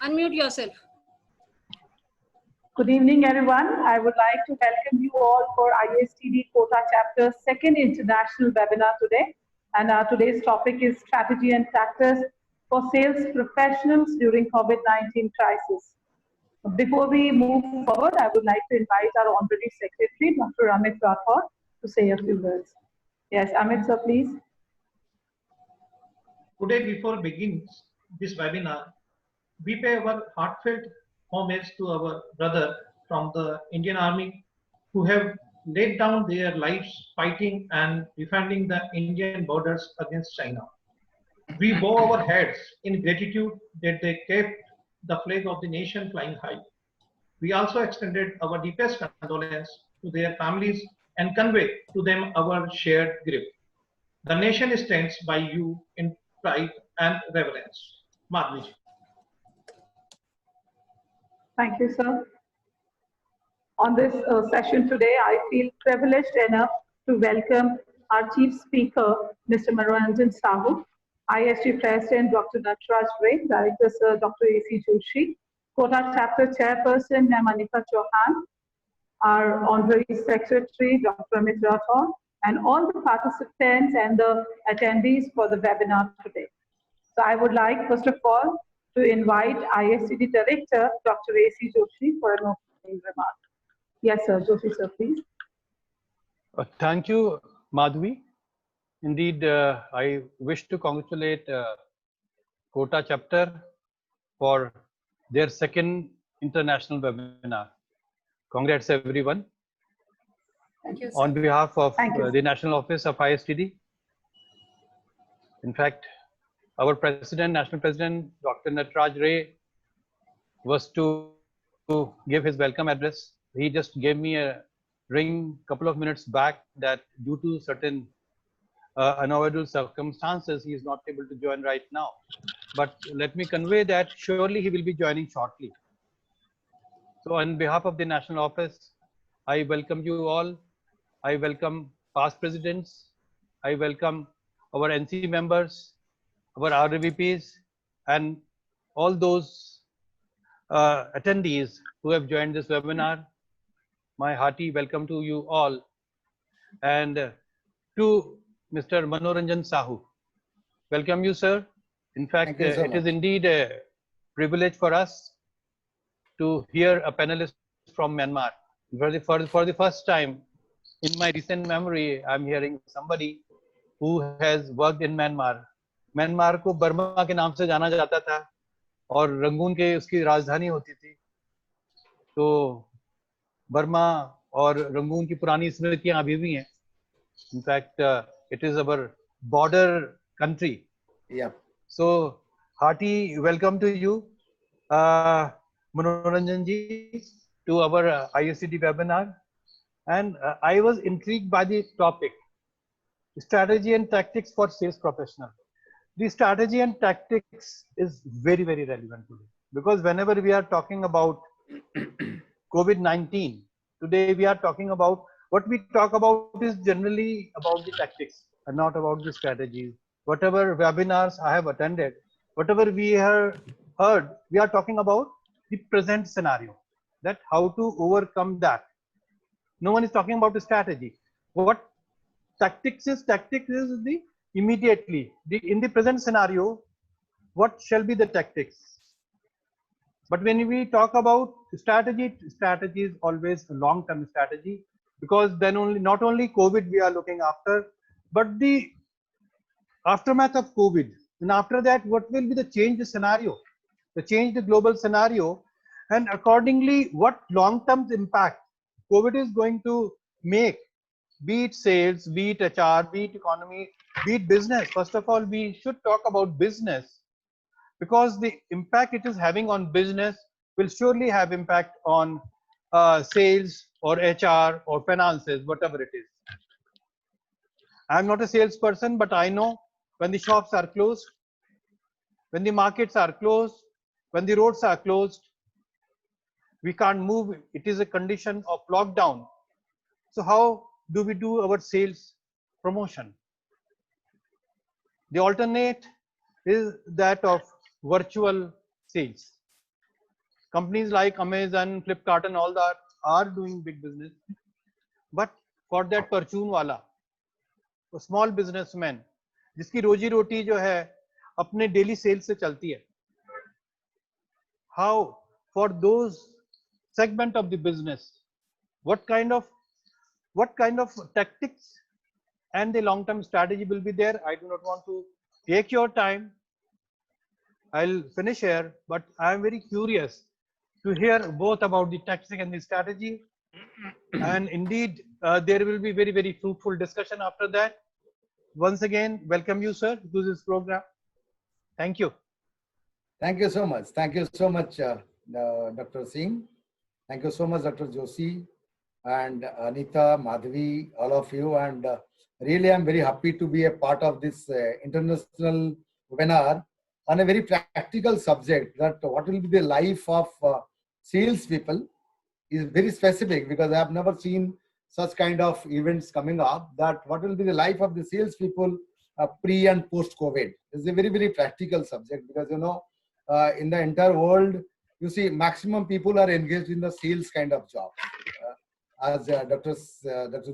Unmute yourself. Good evening, everyone. I would like to welcome you all for ISTD Kota Chapter's second international webinar today. And today's topic is strategy and tactics for sales professionals during COVID-19 crisis. Before we move forward, I would like to invite our Honorary Secretary, Dr. Amit Rathod, to say a few words. Yes, Amit, sir, please. Today, before begins this webinar, we pay our heartfelt homage to our brother from the Indian Army who have laid down their lives fighting and defending the Indian borders against China. We bow our heads in gratitude that they kept the flag of the nation flying high. We also extended our deepest condolence to their families and convey to them our shared grief. The nation stands by you in pride and reverence. Madhvi. Thank you, sir. On this session today, I feel privileged enough to welcome our chief speaker, Mr. Manoranjan Sahu, ISG President, Dr. Nataraj Ray, Director, Sir Dr. A.C. Joshi, Kota Chapter Chairperson, Ms. Anika Chauhan, our Honorary Secretary, Dr. Amit Rathod, and all the participants and the attendees for the webinar today. So I would like, first of all, to invite ISTD Director, Dr. A.C. Joshi, for an opening remark. Yes, sir. Joshi, sir, please. Thank you, Madhvi. Indeed, I wish to congratulate Kota chapter for their second international webinar. Congrats, everyone. Thank you, sir. On behalf of the National Office of ISTD, in fact, our President, National President, Dr. Nataraj Ray, was to give his welcome address. He just gave me a ring a couple of minutes back that due to certain unavoidable circumstances, he is not able to join right now. But let me convey that surely he will be joining shortly. So on behalf of the National Office, I welcome you all. I welcome past presidents. I welcome our NC members, our RVPs, and all those attendees who have joined this webinar. My hearty welcome to you all. And to Mr. Manoranjan Sahu. Welcome you, sir. In fact, it is indeed a privilege for us to hear a panelist from Myanmar. For the first time in my recent memory, I'm hearing somebody who has worked in Myanmar. Myanmar को Burma के नाम से जाना जाता था और Rangoon के उसकी राजधानी होती थी, तो बर्मा और रंगून की पुरानी स्मृतियां अभी भी हैं. In fact, it is our border country. Yeah. So hearty welcome to you, Manoranjan ji, to our ISTD webinar. And I was intrigued by the topic, strategy and tactics for sales professional. The strategy and tactics is very, very relevant today, because whenever we are talking about COVID-19, today we are talking about, what we talk about is generally about the tactics and not about the strategies. Whatever webinars I have attended, whatever we have heard, we are talking about the present scenario, that how to overcome that. No one is talking about the strategy. What tactics is the immediately, in the present scenario, what shall be the tactics? But when we talk about strategy, strategy is always a long-term strategy, because then only, not only COVID we are looking after, but the aftermath of COVID. And after that, what will be the change scenario, the change the global scenario, and accordingly, what long-term impact COVID is going to make, be it sales, be it HR, be it economy, be it business. First of all, we should talk about business, because the impact it is having on business will surely have impact on sales or HR or finances, whatever it is. I'm not a salesperson, but I know when the shops are closed, when the markets are closed, when the roads are closed, we can't move. It is a condition of lockdown. So how do we do our sales promotion? The alternate is that of virtual sales. Companies like Amazon, Flipkart and all that are doing big business. But for that परचून वाला, small businessman, जिसकी रोजी रोटी जो है अपने daily sales से चलती है, how for those segment of the business, what kind of tactics and the long-term strategy will be there? I do not want to take your time. I'll finish here, but I am very curious to hear both about the tactics and the strategy. And indeed, there will be very, very fruitful discussion after that. Once again, welcome you, sir, to this program. Thank you. Thank you so much. Thank you so much, Dr. Singh. Thank you so much, Dr. Joshi and Anita, Madhavi, all of you. And really, I'm very happy to be a part of this international webinar on a very practical subject, that what will be the life of salespeople is very specific, because I have never seen such kind of events coming up, that what will be the life of the salespeople pre and post COVID. It's a very, very practical subject, because, you know, in the entire world, you see maximum people are engaged in the sales kind of job. As Dr.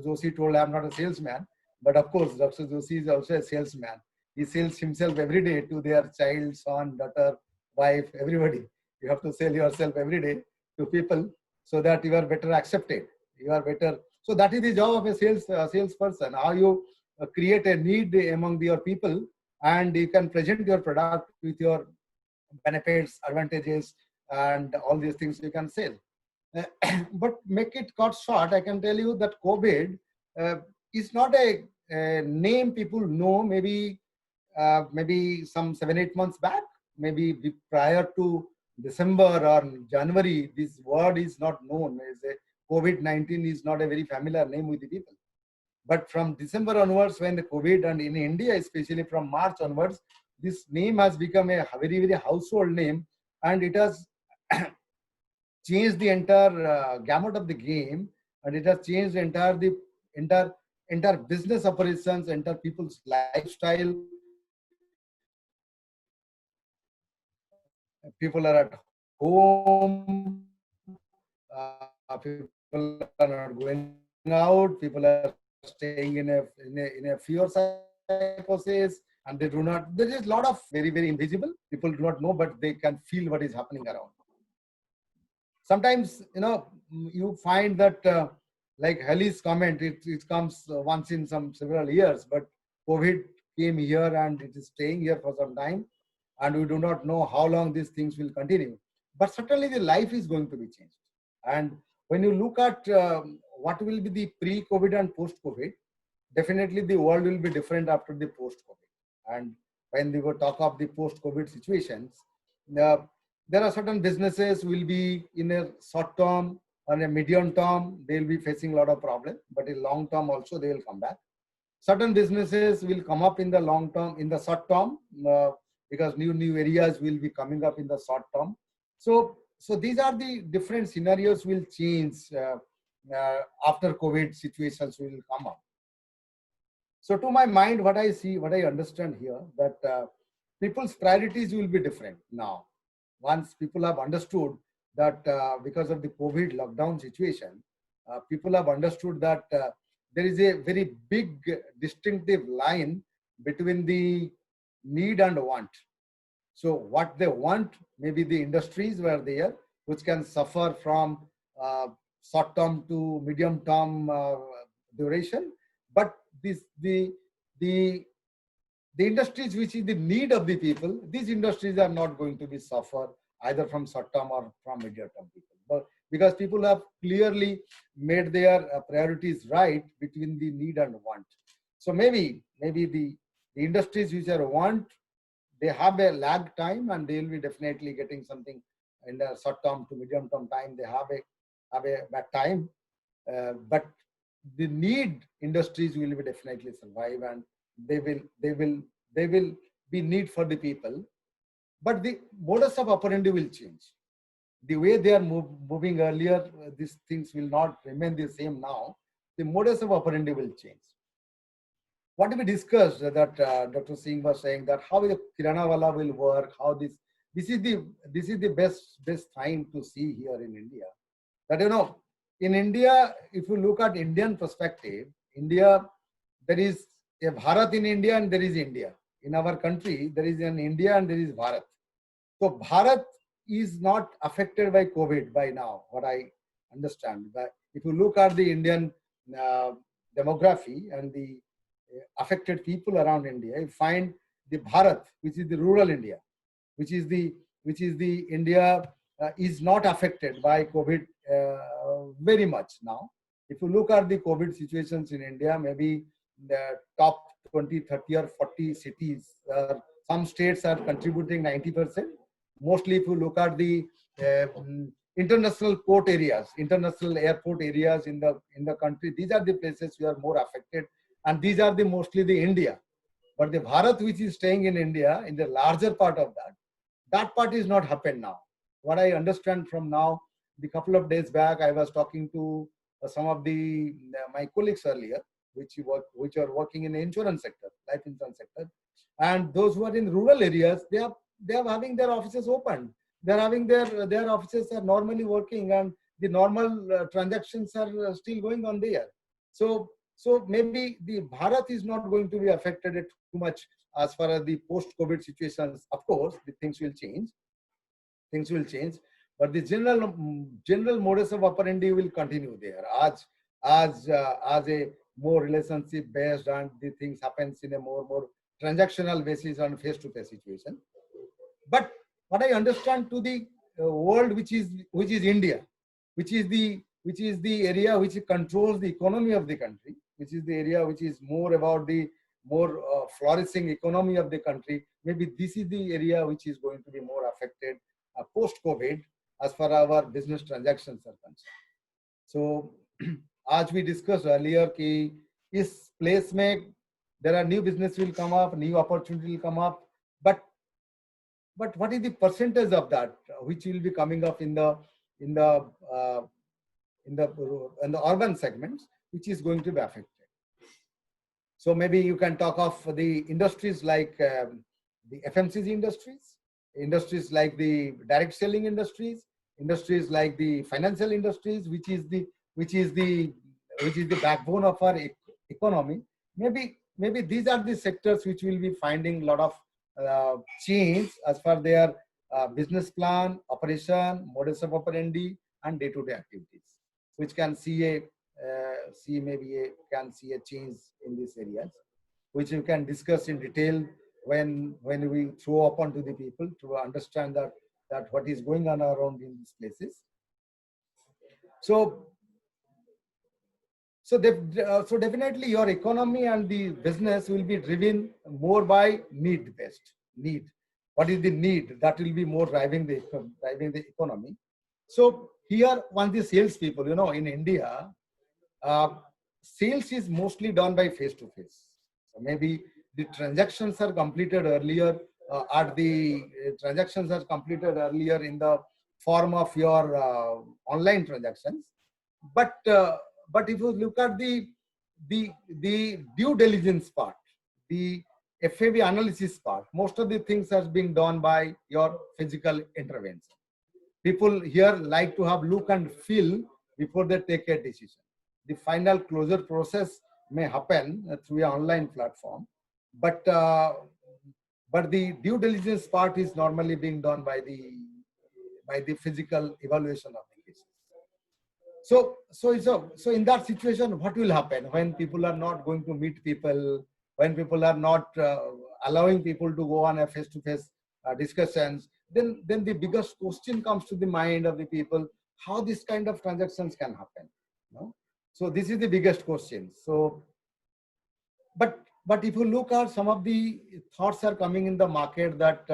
Joshi told, I'm not a salesman, but of course, Dr. Joshi is also a salesman. He sells himself every day to their child, son, daughter, wife, everybody. You have to sell yourself every day to people so that you are better accepted. You are better. So that is the job of a salesperson. How you create a need among your people, and you can present your product with your benefits, advantages, and all these things you can sell. But make it cut short, I can tell you that COVID is not a name people know. Maybe some 7-8 months back, maybe prior to December or January, this word is not known. COVID-19 is not a very familiar name with the people. But from December onwards, when the COVID, and in India, especially from March onwards, this name has become a very, very household name, and it has changed the entire gamut of the game, and it has changed the entire business operations, entire people's lifestyle. People are at home. People are not going out. People are staying in a fear psychosis, and they do not. There is a lot of very, very invisible. People do not know, but they can feel what is happening around. Sometimes, you know, you find that like Halley's comment, it comes once in several years, but COVID came here and it is staying here for some time, and we do not know how long these things will continue. But certainly the life is going to be changed. And when you look at what will be the pre-COVID and post-COVID, definitely the world will be different after the post-COVID. And when we will talk of the post-COVID situations, there are certain businesses will be in a short term or a medium term, they'll be facing a lot of problems, but in long term also they will come back. Certain businesses will come up in the long term, in the short term, because new areas will be coming up in the short term. So these are the different scenarios will change after COVID situations will come up. So to my mind, what I see, what I understand here, that people's priorities will be different now. Once people have understood that because of the COVID lockdown situation, people have understood that there is a very big distinctive line between the need and want. So what they want, maybe the industries were there, which can suffer from short term to medium term duration, but the industries which is the need of the people, these industries are not going to be suffer either from short term or from medium term people. But because people have clearly made their priorities right between the need and want. So maybe the industries which are want, they have a lag time and they will be definitely getting something in the short term to medium term time. They have a bad time, but the need industries will be definitely survive, and they will be need for the people. But the modus of operandi will change. The way they are moving earlier, these things will not remain the same now. The modus of operandi will change. What we discussed that Dr. Singh was saying, that how the Kirana Wala will work, how this this is the best time to see here in India. That in India, if you look at Indian perspective, India, there is a Bharat in India and there is India. In our country, there is an India and there is Bharat. So Bharat is not affected by COVID by now, what I understand. But if you look at the Indian demography and the affected people around India, you find the Bharat, which is the rural India, which is the India is not affected by COVID very much now. If you look at the COVID situations in India, maybe the top 20, 30 or 40 cities, some states are contributing 90%. Mostly if you look at the international port areas, international airport areas in the country, these are the places who are more affected, and these are mostly the India. But the Bharat, which is staying in India, in the larger part of that part is not happened now. What I understand from now, the couple of days back, I was talking to some of my colleagues earlier, which are working in the insurance sector, life insurance sector, and those who are in rural areas, they are having their offices open. They are having their offices are normally working, and the normal transactions are still going on there. So maybe the Bharat is not going to be affected too much as far as the post-COVID situations. Of course, the things will change. Things will change, but the general modus of operandi will continue there as a more relationship based, and the things happens in a more transactional basis on face-to-face situation. But what I understand to the world, which is India, which is the area which controls the economy of the country, which is the area which is more about the more flourishing economy of the country. Maybe this is the area which is going to be more affected post-COVID as far as our business transactions are concerned. So, as we discussed earlier, कि इस place में there are new business will come up, new opportunity will come up, but what is the percentage of that which will be coming up in the urban segments, which is going to be affected? So maybe you can talk of the industries like the FMCG industries like the direct selling industries like the financial industries, which is the backbone of our economy. Maybe these are the sectors which will be finding a lot of change as far their business plan, operation, modus of operandi, and day-to-day activities, which can see a change in these areas, which you can discuss in detail when we throw upon to the people to understand that what is going on around in these places. So definitely your economy and the business will be driven more by need. What is the need? That will be more driving the economy. So here, once the sales people, in India, sales is mostly done by face-to-face. So maybe the transactions are completed earlier, transactions are completed earlier in the form of your online transactions. But if you look at the due diligence part, the FAV analysis part, most of the things has been done by your physical intervention. People here like to have look and feel before they take a decision. The final closure process may happen through an online platform, but the due diligence part is normally being done by the physical evaluation of the cases. So in that situation, what will happen when people are not going to meet people, when people are not allowing people to go on a face-to-face discussions? Then the biggest question comes to the mind of the people: how this kind of transactions can happen? So this is the biggest question. So, but if you look at some of the thoughts are coming in the market that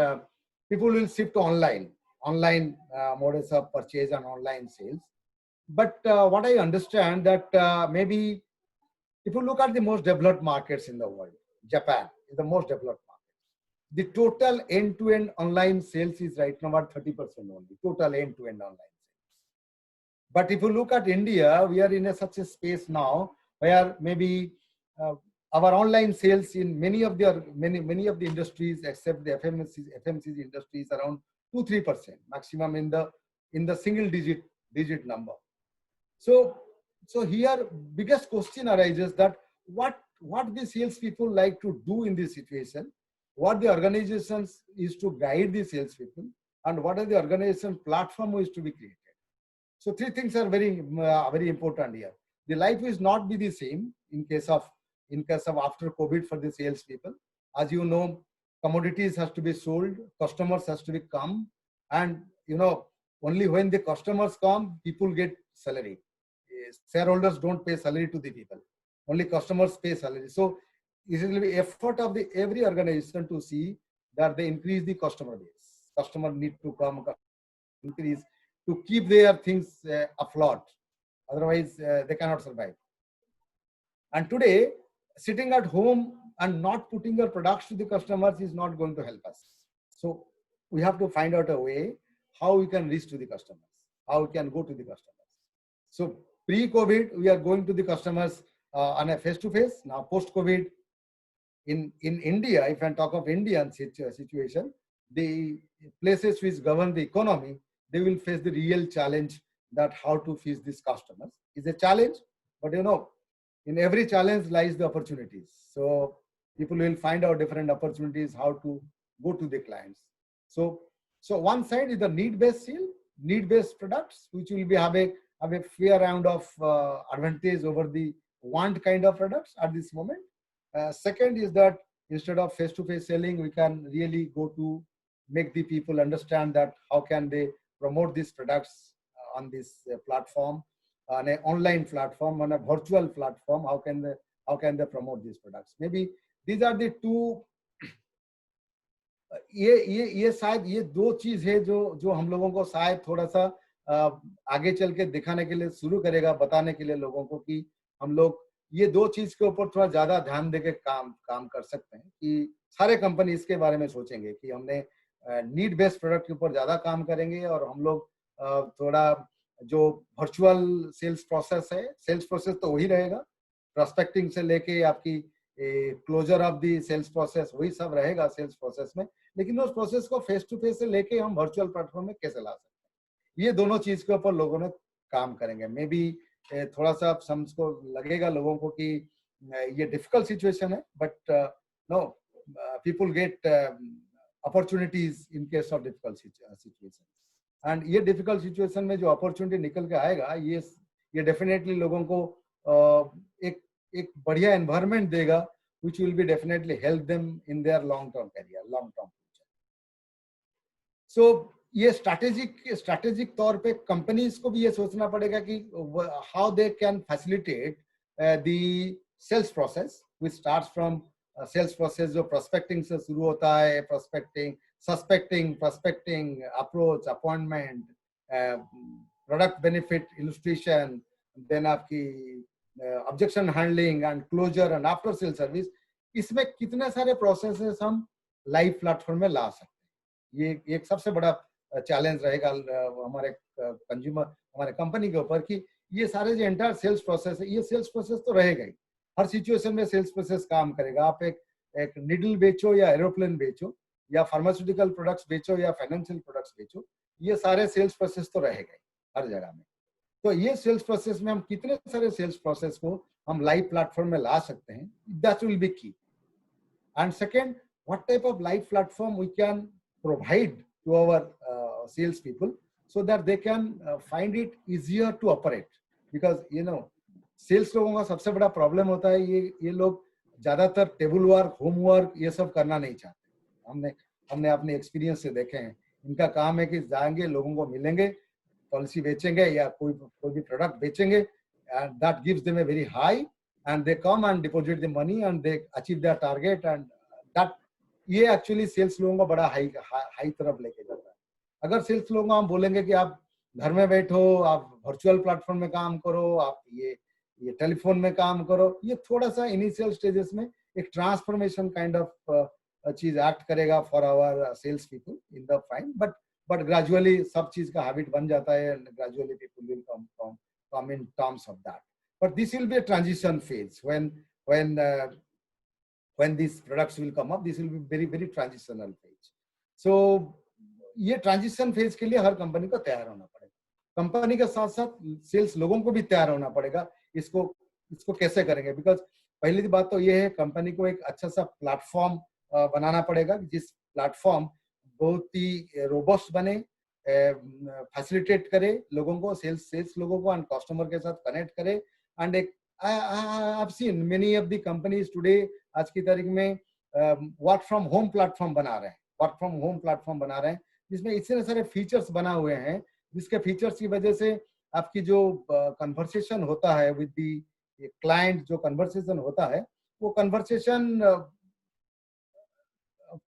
people will shift to online models of purchase and online sales. But what I understand that maybe if you look at the most developed markets in the world, Japan is the most developed market. The total end-to-end online sales is right now at 30% only, total end-to-end online sales. But if you look at India, we are in such a space now where maybe our online sales in many of the industries, except the FMCG industries, around 2-3%, maximum in the single digit number. So here biggest question arises that what the salespeople like to do in this situation, what the organizations is to guide the salespeople, and what are the organization platform is to be created. So three things are very important here. The life is not be the same in case of after COVID for the salespeople. As you know, commodities has to be sold, customers has to be come, and only when the customers come, people get salary. Shareholders don't pay salary to the people. Only customers pay salary. So it will be effort of the every organization to see that they increase the customer base. Customer need to come increase to keep their things afloat. Otherwise, they cannot survive. And today, sitting at home and not putting your products to the customers is not going to help us. So we have to find out a way how we can reach to the customers, how we can go to the customers. So pre-COVID, we are going to the customers on a face-to-face. Now post-COVID, in India, if I talk of Indian situation, the places which govern the economy, they will face the real challenge that how to face these customers. It's a challenge, but in every challenge lies the opportunities. So people will find out different opportunities how to go to the clients. So one side is the need-based sale, need-based products, which will be have a fair round of advantage over the want kind of products at this moment. Second is that instead of face-to-face selling, we can really go to make the people understand that how can they promote these products on this platform, on an online platform, on a virtual platform. How can they promote these products? Maybe these are the two. ये शायद ये दो चीज है जो हम लोगों को शायद थोड़ा सा आगे चल के दिखाने के लिए शुरू करेगा, बताने के लिए लोगों को कि हम लोग ये दो चीज के ऊपर थोड़ा ज्यादा ध्यान देके काम कर सकते हैं कि सारे कंपनी इसके बारे में सोचेंगे कि हमने नीड बेस्ड प्रोडक्ट के ऊपर ज्यादा काम करेंगे और हम लोग थोड़ा जो वर्चुअल सेल्स प्रोसेस है, सेल्स प्रोसेस तो वही रहेगा, प्रोस्पेक्टिंग से लेके आपकी closure of the sales process वही सब रहेगा सेल्स प्रोसेस में, लेकिन उस प्रोसेस को फेस टू फेस से लेके हम वर्चुअल प्लेटफॉर्म में कैसे ला सकते हैं, ये दोनों चीज के ऊपर लोगों ने काम करेंगे. मे बी थोड़ा सा समझको लगेगा लोगों को कि ये डिफिकल्ट सिचुएशन है, but know people get opportunities in case of difficult situation. And ये डिफिकल्ट सिचुएशन में जो अपॉर्चुनिटी निकल के आएगा, ये डेफिनेटली लोगों को एक बढ़िया एनवायरनमेंट देगा, which will be definitely help them in their long-term career, long-term future. So ये strategic तौर पे companies को भी ये सोचना पड़ेगा कि how they can facilitate the sales process, which starts from sales process जो prospecting से शुरू होता है, prospecting, approach, appointment, product benefit illustration, then आपकी objection handling and closer and after sale service. इसमें कितने सारे प्रोसेसेस हम लाइव प्लेटफॉर्म में ला सकते हैं, ये एक सबसे बड़ा चैलेंज रहेगा हमारे हमारे कंपनी के ऊपर कि ये सारे जो एंटायर सेल्स प्रोसेस है, ये सेल्स प्रोसेस तो रहेगा ही, हर सिचुएशन में सेल्स प्रोसेस काम करेगा. आप एक निडल बेचो या एरोप्लेन बेचो या फार्मास्यूटिकल प्रोडक्ट्स बेचो या फाइनेंशियल प्रोडक्ट्स बेचो, ये सारे सेल्स प्रोसेस तो रहेगा ही हर जगह में. तो ये सेल्स प्रोसेस में हम कितने सारे सेल्स प्रोसेस को हम लाइव प्लेटफॉर्म में ला सकते हैं, that will be key. And second, what type of live platform we can provide to our sales people so that they can find it easier to operate. Because sales लोगों का सबसे बड़ा problem होता है, ये लोग ज्यादातर टेबल वर्क, होम वर्क ये सब करना नहीं चाहते. हमने अपने एक्सपीरियंस से देखे हैं. इनका काम है कि जाएंगे, लोगों को मिलेंगे, पॉलिसी बेचेंगे या कोई भी प्रोडक्ट बेचेंगे, and that gives them a very high, and they come and deposit the money and they achieve their target, and that ये एक्चुअली सेल्स लोगों को बड़ा हाई तरफ लेके जाता है. अगर सेल्स लोगों को हम बोलेंगे कि आप घर में बैठो, आप वर्चुअल प्लेटफॉर्म में काम करो, आप ये टेलीफोन में काम करो, ये थोड़ा सा इनिशियल स्टेजेस में एक ट्रांसफॉर्मेशन काइंड ऑफ चीज एक्ट करेगा for our sales people in the fine, but gradually सब चीज का हैबिट बन जाता है, and gradually people will come in terms of that. But this will be a transition phase when these products will come up. This will be very, very transitional phase. So ये transition phase के लिए हर company को तैयार होना पड़ेगा। Company के साथ साथ सेल्स लोगों को भी तैयार होना पड़ेगा। इसको कैसे करेंगे? बिकॉज पहली बात तो ये है, कंपनी को एक अच्छा सा प्लेटफॉर्म बनाना पड़ेगा, जिस प्लेटफॉर्म बहुत ही रोबस्ट बने, फैसिलिटेट करे लोगों को, सेल्स लोगों को एंड कस्टमर के साथ कनेक्ट करे। एंड एक I've seen many of the companies today, आज की तारीख में वर्क फ्रॉम होम प्लेटफॉर्म बना रहे हैं, जिसमें इतने सारे फीचर्स बना हुए हैं, जिसके फीचर्स की वजह से आपकी जो कन्वर्सेशन होता है विद द क्लाइंट, जो कन्वर्सेशन होता है, वो कन्वर्सेशन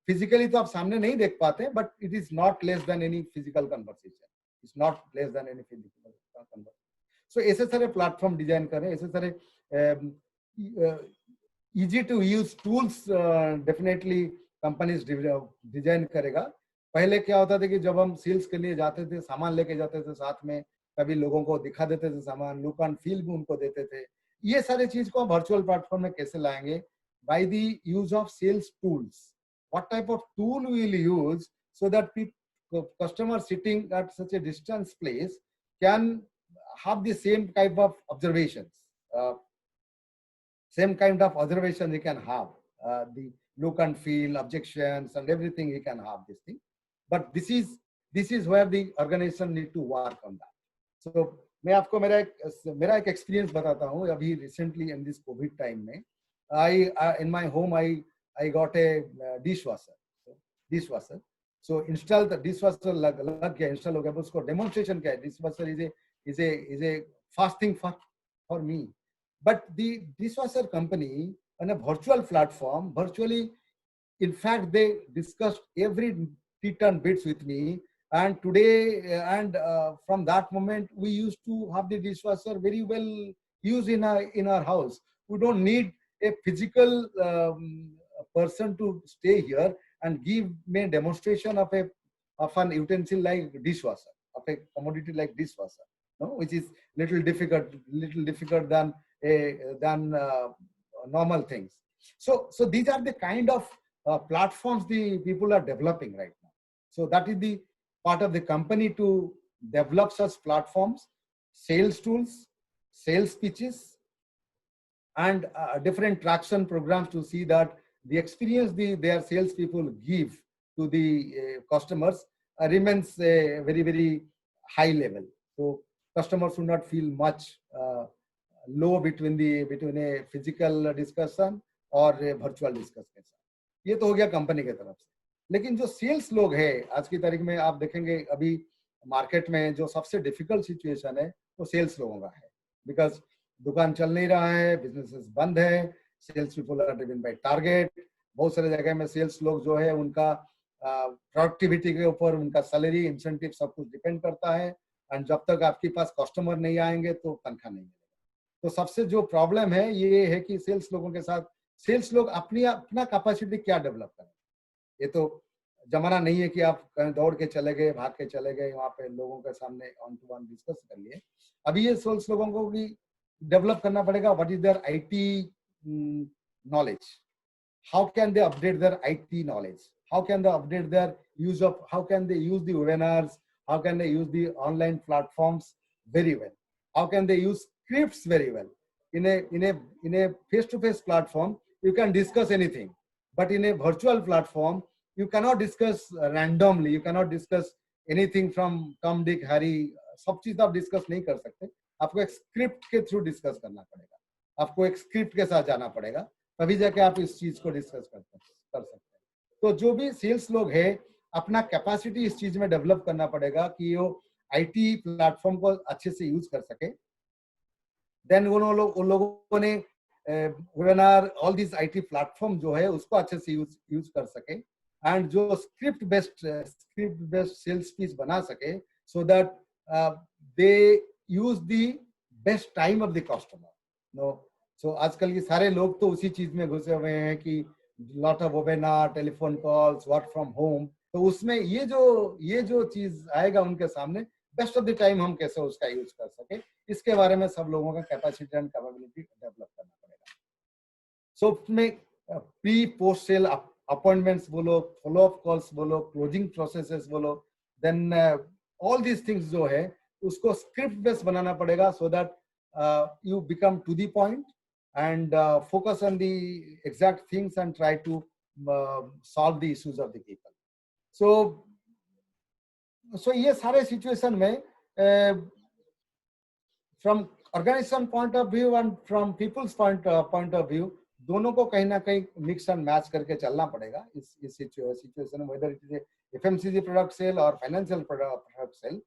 फिजिकली तो आप सामने नहीं देख पाते, but it is not less than any physical conversation, it's not less than any physical conversation. So ऐसे सारे प्लेटफॉर्म डिजाइन करें, ऐसे सारे easy to use tools definitely companies design करेगा। पहले क्या होता था कि जब हम सेल्स के लिए जाते थे, सामान लेके जाते थे साथ में, कभी लोगों को दिखा देते थे सामान, लुक एंड फील भी उनको देते थे। ये सारे चीज को वर्चुअल प्लेटफॉर्म में कैसे लाएंगे? By the use of sales tools. What type of tool we will use so that customers sitting at such a distance place can have the same type of observations, he can have the look and feel, objections and everything, he can have this thing. But this is where the organization need to work on that. So मैं आपको मेरा एक experience बताता हूँ। अभी recently in this Covid time में in my home I got a dishwasher. So install the dishwasher lag gaya, install ho gaya, but usko demonstration kya hai? Dishwasher is a fast thing for me. But the dishwasher company on a virtual platform, in fact, they discussed every tit and bits with me. And today, from that moment, we used to have the dishwasher very well used in our house. We don't need a physical person to stay here and give me a demonstration of an utensil like dishwasher, of a commodity like dishwasher, no, which is little difficult than normal things. So these are the kind of platforms the people are developing right now. So that is the part of the company to develop such platforms, sales tools, sales pitches, and different traction programs to see that the experience their salespeople give to the customers remains a very, very high level. So customers should not feel much low between a physical discussion or a virtual discussion. ये तो हो गया company के तरफ से। लेकिन जो sales लोग हैं आज की तारीख में, आप देखेंगे अभी मार्केट में जो सबसे डिफिकल्ट सिचुएशन है वो सेल्स लोगों का है। बिकॉज दुकान चल नहीं रहा है, बिजनेसेस बंद है, sales people are driven by target. बहुत सारे जगह में सेल्स लोग जो है उनका प्रोडक्टिविटी के ऊपर उनका सैलरी, इंसेंटिव सब कुछ डिपेंड करता है। एंड जब तक आपके पास कस्टमर नहीं आएंगे तो तनख्वाह नहीं मिलेगा। तो सबसे जो प्रॉब्लम है ये है कि सेल्स लोगों के साथ सेल्स लोग अपना कैपेसिटी क्या डेवलप करें। ये तो जमाना नहीं है कि आप कहीं दौड़ के चले गए, भाग के चले गए, वहां पे लोगों के सामने ऑन टू वन डिस्कस कर लिए। अभी ये सेल्स लोगों को भी डेवलप करना पड़ेगा। What is their IT knowledge? How can they update their IT knowledge? How can they update their use of, how can they use the webinars? How can they use the online platforms very well? How can they use scripts very well? In a face-to-face platform, you can discuss anything, but in a virtual platform, you cannot discuss randomly. You cannot discuss anything from Tom, Dick, Harry. सब चीज आप discuss नहीं कर सकते। आपको एक script के through discuss करना पड़ेगा, आपको एक स्क्रिप्ट के साथ जाना पड़ेगा, तभी जाके आप इस चीज को डिस्कस कर सकते हैं। तो जो भी सेल्स लोग हैं अपना कैपेसिटी इस चीज में डेवलप करना पड़ेगा कि वो IT प्लेटफॉर्म को अच्छे से यूज कर सके। देन उन लोगों ने webinar, all this IT platform जो है उसको अच्छे से यूज कर सके एंड जो स्क्रिप्ट बेस्ड सेल्स पीच बना सके, so that they use the best time of the customer. No, so आजकल के सारे लोग तो उसी चीज में घुसे हुए हैं कि lot of webinar, telephone calls, work from home. तो उसमें ये जो चीज आएगा उनके सामने, बेस्ट ऑफ द टाइम हम कैसे उसका यूज कर सके, इसके बारे में सब लोगों का कैपेसिटी एंड कैपेबिलिटी डेवलप करना पड़ेगा। सो उसमें प्री पोस्ट सेल अपॉइंटमेंट्स बोलो, फॉलो अप कॉल्स बोलो, क्लोजिंग प्रोसेसेस बोलो, देन ऑल दीज थिंग्स जो है उसको स्क्रिप्ट बेस्ड बनाना पड़ेगा, so that you become to the point and focus on the exact things and try to solve the issues of the people. So ये सारे situation में from organization point of view and from people's point of view, दोनों को कहीं ना कहीं mix and match करके चलना पड़ेगा इस situation में, whether it is a FMCG product sale और financial product sale,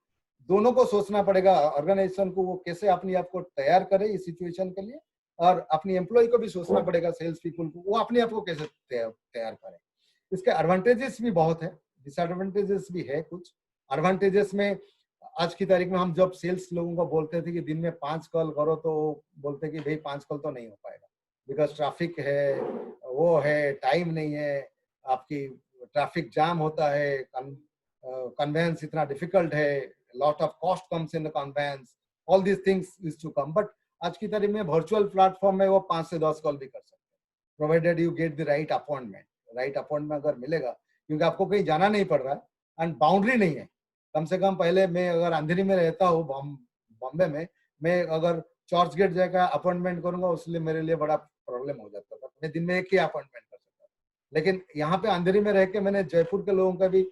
दोनों को सोचना पड़ेगा ऑर्गेनाइजेशन को वो कैसे अपने आप को तैयार करे इस सिचुएशन के लिए, और अपनी एम्प्लॉय को भी सोचना पड़ेगा, सेल्स पीपल को वो अपने आप को कैसे तैयार करें। इसके एडवांटेजेस भी बहुत है, डिसएडवांटेजेस भी है कुछ। एडवांटेजेस में आज की तारीख में हम जब सेल्स लोगों को बोलते थे कि दिन में 5 कॉल करो, तो बोलते कि भाई 5 कॉल तो नहीं हो पाएगा, बिकॉज ट्रैफिक है, वो है, टाइम नहीं है, आपकी ट्रैफिक जाम होता है, कन्वेंस इतना डिफिकल्ट है, lot of cost comes in the conveyance, all these things is to come. But आज की तारीख में वर्चुअल प्लेटफॉर्म में वो 5 से 10 कॉल भी कर सकते हैं, provided you get the right appointment. Right appointment अगर मिलेगा, क्योंकि आपको कहीं जाना नहीं पड़ रहा है एंड बाउंड्री नहीं है। कम से कम पहले मैं अगर अंधेरी में रहता हूँ बॉम्बे में, मैं अगर चर्च गेट जाकर अपॉइंटमेंट करूंगा उसलिए मेरे लिए बड़ा प्रॉब्लम हो जाता था, मैं दिन में एक ही अपॉइंटमेंट कर सकता था। लेकिन यहाँ पे अंधेरी में रह के मैंने जयपुर के लोगों का भी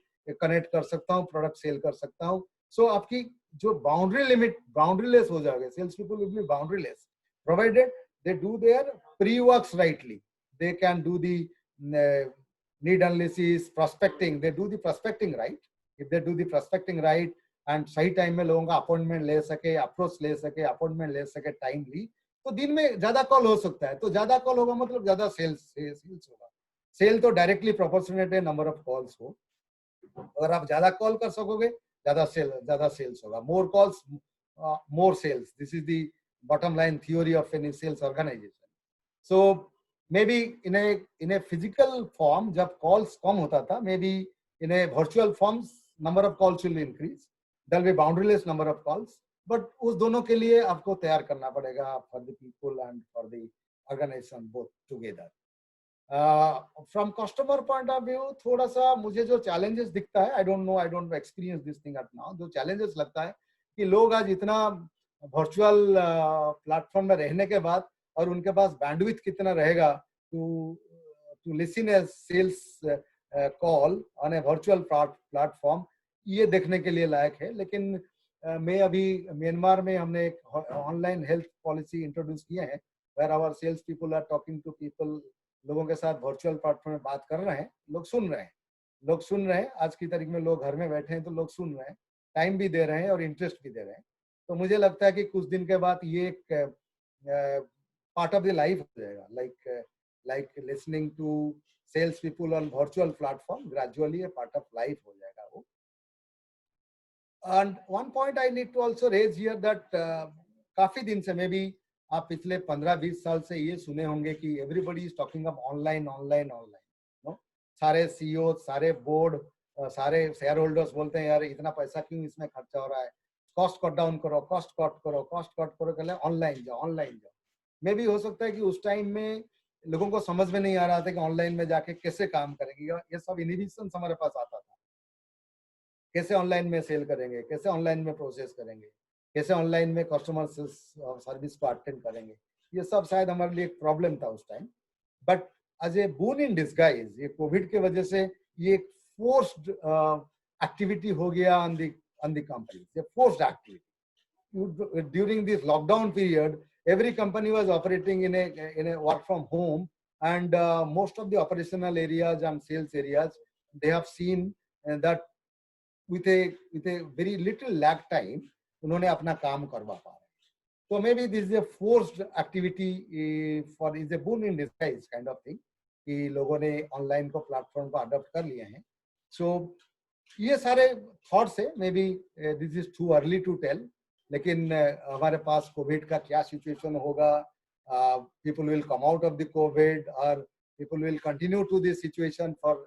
कनेक्ट कर सकता हूँ, प्रोडक्ट सेल कर सकता हूँ। सो आपकी जो बाउंड्रीलेस हो जाएगा, sales people will be boundaryless provided they do their pre-works rightly. They can do the need analysis, prospecting, they do the prospecting right. If they do the prospecting right and सही time में लोगों का appointment ले सके, approach ले सके, appointment ले सके टाइमली, तो दिन में ज्यादा कॉल हो सकता है। तो ज्यादा कॉल होगा मतलब ज्यादा सेल्स होगा। सेल तो डायरेक्टली प्रोपोर्शनेट है नंबर ऑफ कॉल्स हो। अगर आप ज्यादा कॉल कर सकोगे ज्यादा सेल्स होगा। More calls more sales, this is the bottom line theory of any sales organization. So maybe in a physical form जब calls कम होता था, maybe in a virtual forms number of calls will increase, there will be boundaryless number of calls, but उस दोनों के लिए आपको तैयार करना पड़ेगा for the people and for the organization both together. From customer point of view थोड़ा सा मुझे जो challenges दिखता है, I don't experience this thing at now, जो challenges लगता है कि लोग आज इतना वर्चुअल प्लेटफॉर्म में रहने के बाद और उनके पास बैंडविड्थ कितना रहेगा to listen a sales call on a virtual platform, ये देखने के लिए लायक है। लेकिन मैं अभी म्यांमार में हमने एक ऑनलाइन हेल्थ पॉलिसी इंट्रोड्यूस किए हैं, where our sales people are talking to people, लोगों के साथ वर्चुअल प्लेटफॉर्म में बात कर रहे हैं, लोग सुन रहे हैं। आज की तारीख में लोग घर में बैठे हैं तो लोग सुन रहे हैं, टाइम भी दे रहे हैं और इंटरेस्ट भी दे रहे हैं। तो मुझे लगता है कि कुछ दिन के बाद ये एक पार्ट ऑफ द लाइफ हो जाएगा, like listening to sales people on virtual platform, gradually part of life हो जाएगा वो। And one point I need to also raise here that काफी दिन से, मे बी आप पिछले 15-20 साल से ये सुने होंगे कि everybody is talking up online, no, सारे सीईओ, सारे बोर्ड, सारे शेयर होल्डर्स बोलते हैं यार इतना पैसा क्यों इसमें खर्चा हो रहा है, कॉस्ट कट डाउन करो, कॉस्ट कट करो, कहले ऑनलाइन जाओ। मे भी हो सकता है कि उस टाइम में लोगों को समझ में नहीं आ रहा था कि ऑनलाइन में जाके कैसे काम करेंगे, ये सब इनहिबिशंस हमारे पास आता था। कैसे ऑनलाइन में सेल करेंगे, कैसे ऑनलाइन में प्रोसेस करेंगे, कैसे ऑनलाइन में कस्टमर सर्विस को अटेंड करेंगे, ये सब शायद हमारे लिए एक प्रॉब्लम था उस time. But as a boon in disguise, ये कोविड के वजह से ये एक फोर्स्ड एक्टिविटी हो गया on the company, the forced activity. During this lockdown period, every company was operating in a work from home, and most of the operational areas and sales areas, they have seen that with a very little lag time, उन्होंने अपना काम करवा पा रहे हैं। So maybe this is a forced activity is a boon in disguise kind of thing, कि लोगों ने ऑनलाइन को प्लेटफॉर्म को अडॉप्ट कर लिए हैं। So ये सारे थॉट्स है, maybe this is too early to tell, लेकिन हमारे पास कोविड का क्या सिचुएशन होगा, people will come out of the covid और people will continue to this situation for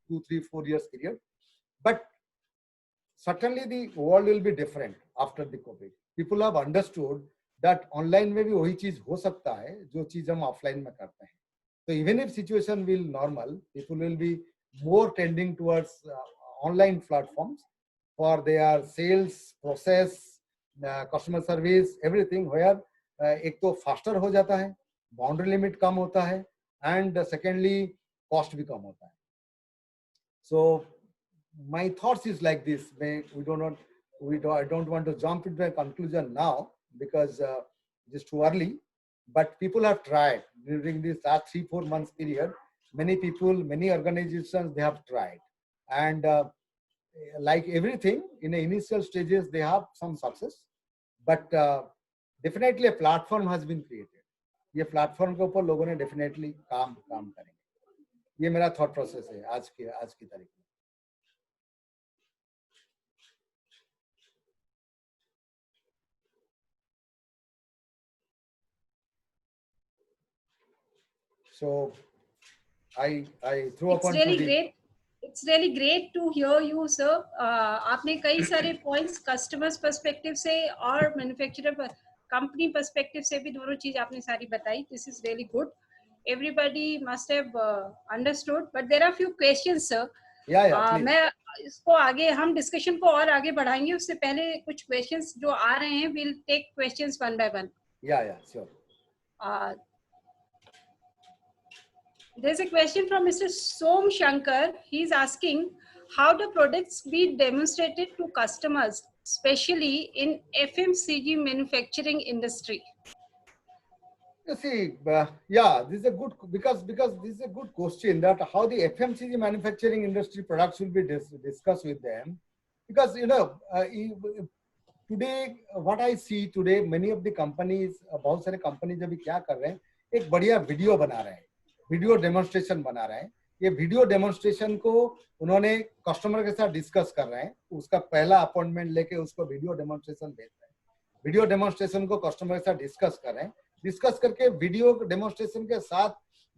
2-3-4 years period, but certainly the world will be different after the COVID. People have understood that online में भी वही चीज हो सकता है जो चीज हम ऑफलाइन में करते हैं। तो even if situation will normal, people will be more tending towards online platforms for their sales process, customer service, everything, where एक तो faster हो जाता है, boundary limit कम होता है, and secondly cost भी कम होता है. So my thoughts is like this. I don't want to jump into a conclusion now because it's too early. But people have tried during this last 3-4 months period. Many people, many organizations, they have tried, and like everything in the initial stages, they have some success. But definitely a platform has been created. ये platform के ऊपर लोगों ने definitely काम करेंगे. ये मेरा thought process है आज की तारीख में. So I threw It's upon really to the, great. It's really great to hear you, sir. आपने कई सारे points customers perspective से और manufacturer company perspective से भी दोनों चीज आपने सारी बताई. This is really good. Everybody must have understood, but there are few questions, sir. yeah, please. मैं इसको आगे हम डिस्कशन को और आगे बढ़ाएंगे. उससे पहले कुछ क्वेश्चंस जो आ रहे हैं, we'll take questions one by one. Yeah, sure. There's a question from Mr. Som Shankar. He's asking, how do products be demonstrated to customers, especially in FMCG manufacturing industry? You see, this is a good because this is a good question that how the FMCG manufacturing industry products will be discussed with them, because today what I see today, many of the companies, बहुत सारे companies अभी क्या कर रहे हैं, एक बढ़िया video बना रहे हैं, वीडियो डेमोन्स्ट्रेशन बना रहे हैं. ये वीडियो डेमोन्स्ट्रेशन को उन्होंने कस्टमर के साथ डिस्कस कर रहे हैं, उसका पहला अपॉइंटमेंट लेके उसको वीडियो डेमोन्स्ट्रेशन भेज रहे हैं. वीडियो डेमोन्स्ट्रेशन को कस्टमर के साथ डिस्कस कर रहे हैं. डिस्कस करके वीडियो डेमोन्स्ट्रेशन के साथ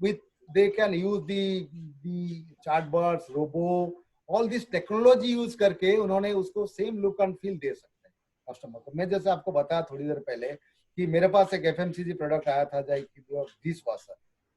with they can use the chatbots, robo, all this technology use करके उन्होंने उसको सेम लुक एंड फील दे सकते हैं कस्टमर को. मैं जैसे आपको बताया थोड़ी देर पहले कि मेरे पास एक एफएमसीजी प्रोडक्ट आया था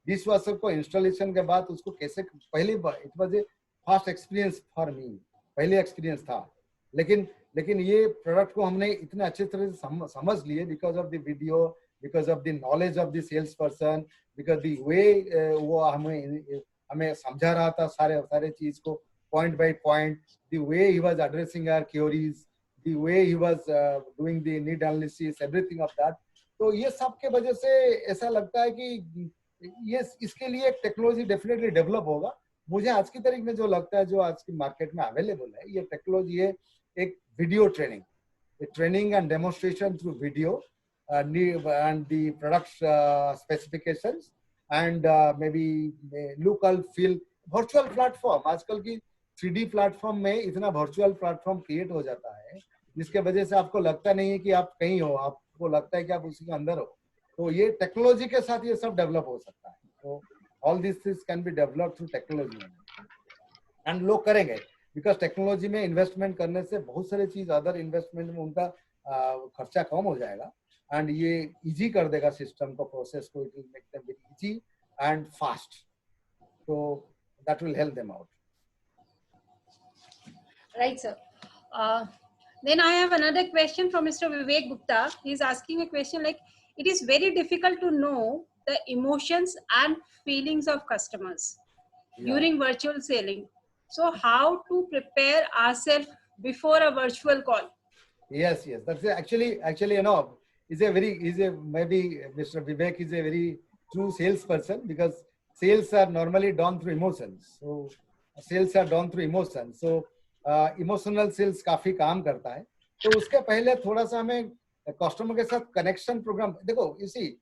डिश वॉशर को इंस्टॉलेशन के बाद उसको कैसे पहली बार, it was a first experience for me, पहले एक्सपीरियंस था. लेकिन ये प्रोडक्ट को हमने इतने अच्छे तरह से समझ लिए because of the video, because of the knowledge of the salesperson, because the way वो हमें समझा रहा था सारे चीज को point by point, the way he was addressing our queries, the way he was doing the need analysis, everything of that. तो ये सब के वजह से ऐसा लगता है कि ये इसके लिए एक टेक्नोलॉजी डेफिनेटली डेवलप होगा. मुझे आज की तारीख में जो लगता है, जो आज की मार्केट में अवेलेबल है, ये टेक्नोलॉजी है एक video training and demonstration through video and the product specifications and maybe look and feel virtual platform. आजकल की 3D प्लेटफॉर्म में इतना वर्चुअल प्लेटफॉर्म क्रिएट हो जाता है जिसके वजह से आपको लगता नहीं है कि आप कहीं हो, आपको लगता है कि आप उसी के अंदर हो. तो ये टेक्नोलॉजी के साथ ये सब डेवलप हो सकता है. तो all this things can be developed through technology and लोग करेंगे बिकॉज टेक्नोलॉजी में इन्वेस्टमेंट करने से बहुत सारी चीज अदर इन्वेस्टमेंट में उनका खर्चा कम हो जाएगा. एंड ये इजी कर देगा सिस्टम को, प्रोसेस को. It will make them very easy and fast. So that will help them out. Right, sir. Then I have another question from Mr. Vivek Gupta. He's asking a question like, it is very difficult to know the emotions and feelings of customers during virtual selling. So how to prepare ourselves before a virtual call? Yes. That's actually, maybe Mr. Vivek is a very true salesperson because sales are normally done through emotions. So sales are done through emotions. So emotional sales काफी काम करता है. तो उसके पहले थोड़ा सा हमें कस्टमर के साथ कनेक्शन प्रोग्राम. देखो, you see,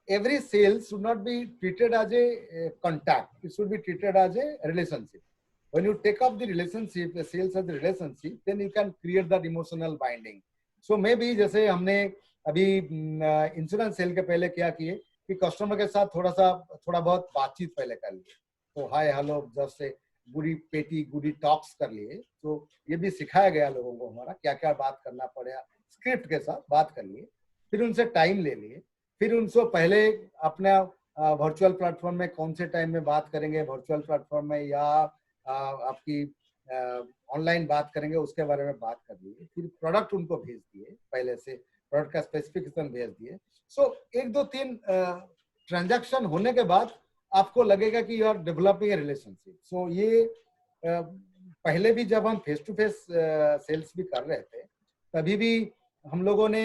every sale should not be treated as a contact. It should be treated as a relationship. When you take up the relationship, the sales as a relationship, then you can create that emotional binding. So maybe जैसे हमने अभी insurance cell के पहले क्या किए कि customer के साथ थोड़ा बहुत बातचीत पहले कर लिए. तो हाय हेलो जैसे गुडी टॉक्स कर लिए. तो ये भी सिखाया गया लोगों को हमारा क्या क्या बात करना पड़ेगा. स्क्रिप्ट के साथ बात कर लिए, फिर उनसे टाइम ले लिए, फिर उनको पहले अपना वर्चुअल प्लेटफॉर्म में कौन से टाइम में बात करेंगे, वर्चुअल प्लेटफॉर्म में या आपकी ऑनलाइन बात करेंगे उसके बारे में बात कर लिए, फिर प्रोडक्ट उनको भेज दिए, पहले से प्रोडक्ट का स्पेसिफिकेशन भेज दिए। सो 1-2-3 ट्रांजैक्शन होने के बाद आपको लगेगा कि you are developing a relationship. So ये पहले भी जब हम फेस टू फेस सेल्स भी कर रहे थे तभी भी हम लोगों ने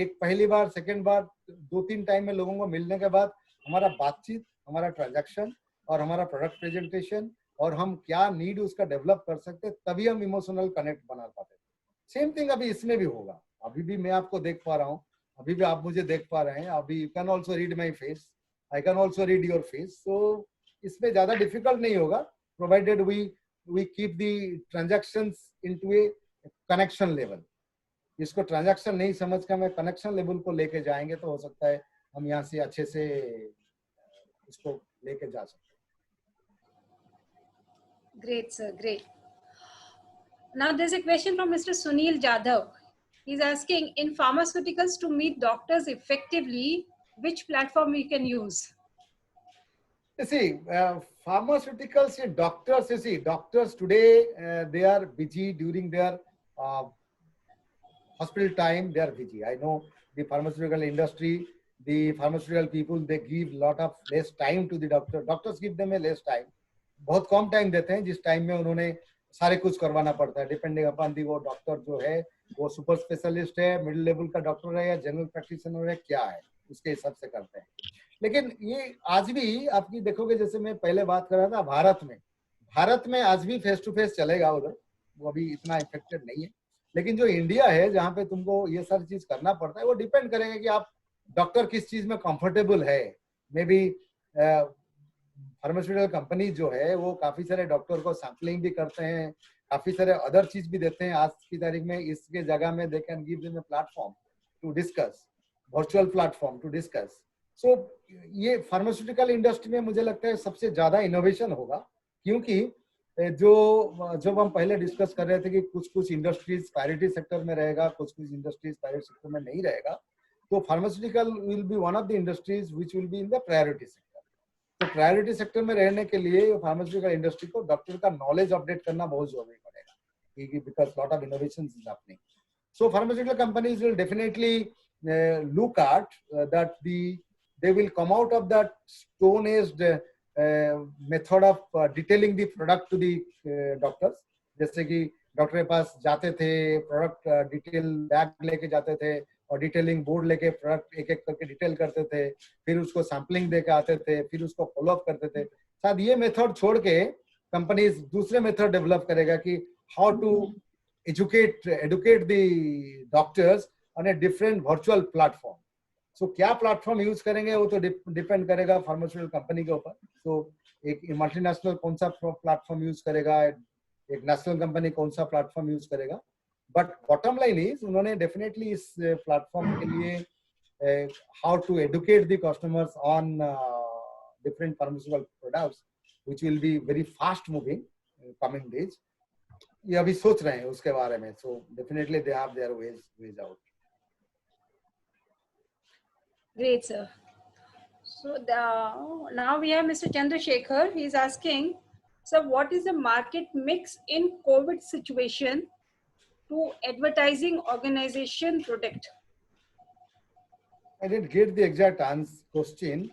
एक पहली बार, सेकेंड बार, 2-3 टाइम में लोगों को मिलने के बाद हमारा बातचीत, हमारा ट्रांजैक्शन और हमारा प्रोडक्ट प्रेजेंटेशन और हम क्या नीड उसका डेवलप कर सकते, तभी हम इमोशनल कनेक्ट बना पाते। सेम थिंग अभी इसमें भी होगा। अभी भी मैं आपको देख पा रहा हूँ, अभी भी आप मुझे देख पा रहे हैं, अभी you can also read my face, I can also read your face. So इसमें ज्यादा डिफिकल्ट नहीं होगा, provided we keep the transactions into a connection level. इसको ट्रांजैक्शन नहीं समझ कर हमें कनेक्शन लेवल को लेके जाएंगे तो हो सकता है हम यहाँ से अच्छे से इसको लेके जा सकते हैं। Great, sir. Great. Now there's a question from Mr. Sunil Jadhav. He's asking, in pharmaceuticals to meet doctors effectively, which platform we can use? You see, pharmaceuticals, doctors, you see, doctors today, they are busy during their hospital time, they are busy. I know the pharmaceutical industry, the pharmaceutical people, they give lot of less time to the doctor. Doctors give them a less time. बहुत कम time देते हैं जिस time में उन्होंने सारे कुछ करवाना पड़ता है, डिपेंडिंग अपॉन दी वो डॉक्टर जो है वो सुपर स्पेशलिस्ट है, मिडिल लेवल का डॉक्टर है या जनरल प्रैक्टिशनर है, क्या है उसके हिसाब से करते हैं। लेकिन ये आज भी आपकी देखोगे, जैसे मैं पहले बात कर रहा था, भारत में आज भी फेस टू फेस चलेगा उधर, वो अभी इतना इफेक्टेड नहीं है। लेकिन जो इंडिया है जहाँ पे तुमको ये सारी चीज करना पड़ता है, वो डिपेंड करेगा कि आप डॉक्टर किस चीज में कंफर्टेबल है। मे बी फार्मास्यूटिकल कंपनी जो है वो काफी सारे डॉक्टर को सैम्पलिंग भी करते हैं, काफी सारे अदर चीज भी देते हैं। आज की तारीख में इसके जगह में they can give them a platform to discuss, virtual platform to discuss. So ये फार्मास्यूटिकल इंडस्ट्री में मुझे लगता है सबसे ज्यादा इनोवेशन होगा, क्योंकि जब हम पहले डिस्कस कर रहे थे कि कुछ इंडस्ट्रीज प्रायोरिटी सेक्टर में रहेगा, कुछ इंडस्ट्रीज प्रायोरिटी सेक्टर में नहीं रहेगा, तो pharmaceutical will be one of the industries which will be in the priority sector. तो प्रायोरिटी सेक्टर में रहने के लिए फार्मास्यूटिकल इंडस्ट्री को डॉक्टर का नॉलेज अपडेट करना बहुत जरूरी पड़ेगा, because lot of innovations is happening. So pharmaceutical companies will definitely look at that they will come out of that stone aged method of detailing the product to the doctors। जैसे कि doctor के पास जाते थे, product detail bag लेके जाते थे और detailing board लेके प्रोडक्ट एक एक करके डिटेल करते थे, फिर उसको सैम्पलिंग देके आते थे, फिर उसको फॉलो अप करते थे। शायद ये मेथड छोड़ के कंपनीज दूसरे मेथड डेवलप करेगा कि how to educate the doctors on a different virtual platform। सो क्या प्लेटफॉर्म यूज करेंगे वो तो डिपेंड करेगा फार्मास्यूटिकल कंपनी के ऊपर। तो एक मल्टीनेशनल कौन सा प्लेटफॉर्म यूज करेगा, एक नेशनल कंपनी कौन सा प्लेटफॉर्म यूज करेगा, बट बॉटम लाइन इज उन्होंने डेफिनेटली इस प्लेटफॉर्म के लिए how to educate the customers on different pharmaceutical products which will be very fast moving coming days, ये अभी सोच रहे हैं उसके बारे में। So definitely they have their ways out. Great, sir. So now we have Mr. Chandrasekhar. He is asking, sir, what is the market mix in COVID situation to advertising organization protect? I didn't get the exact question.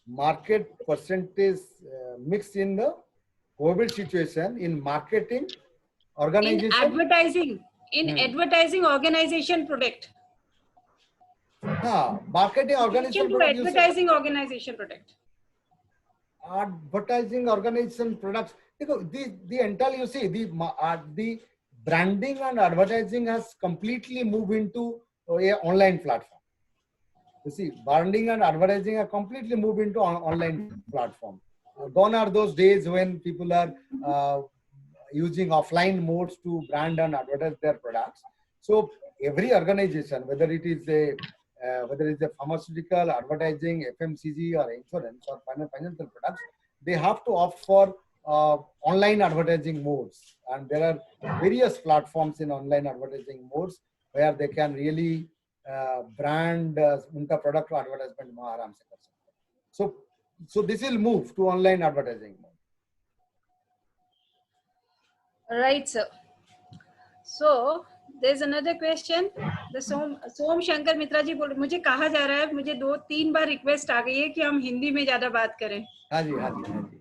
Market percentage mix in the COVID situation in marketing organization. In advertising organization protect. हाँ, marketing organization to advertising organization product. Advertising organization products. देखो, the entire, you see, the branding and advertising has completely moved into a online platform. You see, branding and advertising are completely moved into online platform. Gone are those days when people are using offline modes to brand and advertise their products. So every organization, whether it is a pharmaceutical, advertising, FMCG, or insurance, or financial products, they have to opt for online advertising modes. And there are various platforms in online advertising modes where they can really brand unka product to advertisement में आराम से कर सकते हैं. So this will move to online advertising mode. Right, sir. So there's another question. The सोम शंकर मित्रा जी बोल, मुझे कहा जा रहा है, मुझे 2-3 बार रिक्वेस्ट आ गई है कि हम हिंदी में ज्यादा बात करें. हाँ जी, हाँ जी, हाँ जी.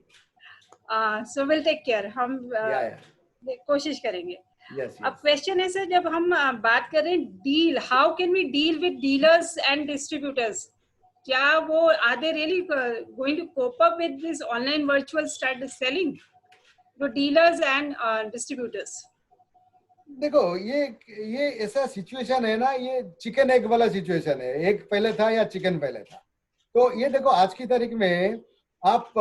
So we'll take care. हम कोशिश करेंगे. Yes, अब yes. क्वेश्चन है सर, जब हम बात करें deal, how can we deal with dealers and distributors? क्या वो are they really going to cope up with this online virtual start selling, जो डीलर्स एंड डिस्ट्रीब्यूटर्स? देखो, ये ऐसा सिचुएशन है ना, ये चिकन एग वाला सिचुएशन है. एग पहले था या चिकन पहले था? तो ये देखो, आज की तारीख में आप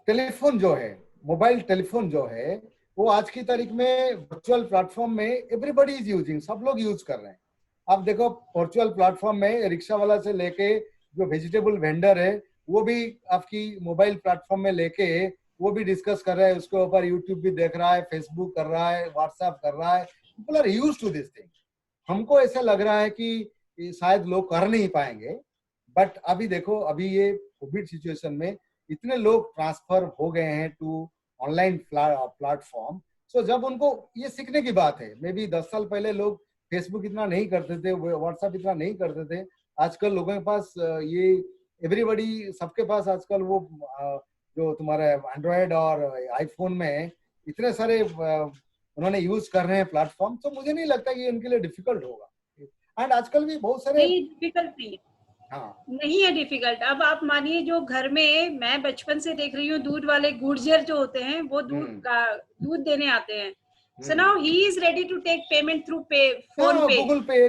टेलीफोन जो है, मोबाइल टेलीफोन जो है, वो आज की तारीख में वर्चुअल प्लेटफॉर्म में एवरीबॉडी इज यूजिंग, सब लोग यूज कर रहे हैं. आप देखो, वर्चुअल प्लेटफॉर्म में रिक्शा वाला से लेके जो वेजिटेबल वेंडर है, वो भी आपकी मोबाइल प्लेटफॉर्म में लेके वो भी डिस्कस कर रहा है, उसके ऊपर यूट्यूब भी देख रहा है, फेसबुक कर रहा है, व्हाट्सएप कर रहा है. People are used to this thing. हमको ऐसा लग रहा है कि शायद लोग कर नहीं पाएंगे, बट अभी देखो, अभी ये कोविड सिचुएशन में इतने लोग ट्रांसफर हो गए हैं टू ऑनलाइन प्लेटफॉर्म. सो जब उनको ये सीखने की बात है, मे बी 10 साल पहले लोग फेसबुक इतना नहीं करते थे, व्हाट्सएप इतना नहीं करते थे. आजकल लोगों के पास ये एवरीबॉडी, सबके पास आजकल वो जो तुम्हारे एंड्रॉयड और आईफोन में इतने सारे उन्होंने यूज कर रहे हैं प्लेटफॉर्म. तो मुझे नहीं लगता कि इनके लिए डिफिकल्ट होगा. एंड आजकल भी बहुत सारे डिफिकल्ट नहीं, हाँ, नहीं है डिफिकल्ट. अब आप मानिए, जो घर में मैं बचपन से देख रही हूँ, दूध वाले गुर्जर जो होते हैं, वो दूध देने आते हैं. So now he is ready to take payment through phone pay. Google Pay,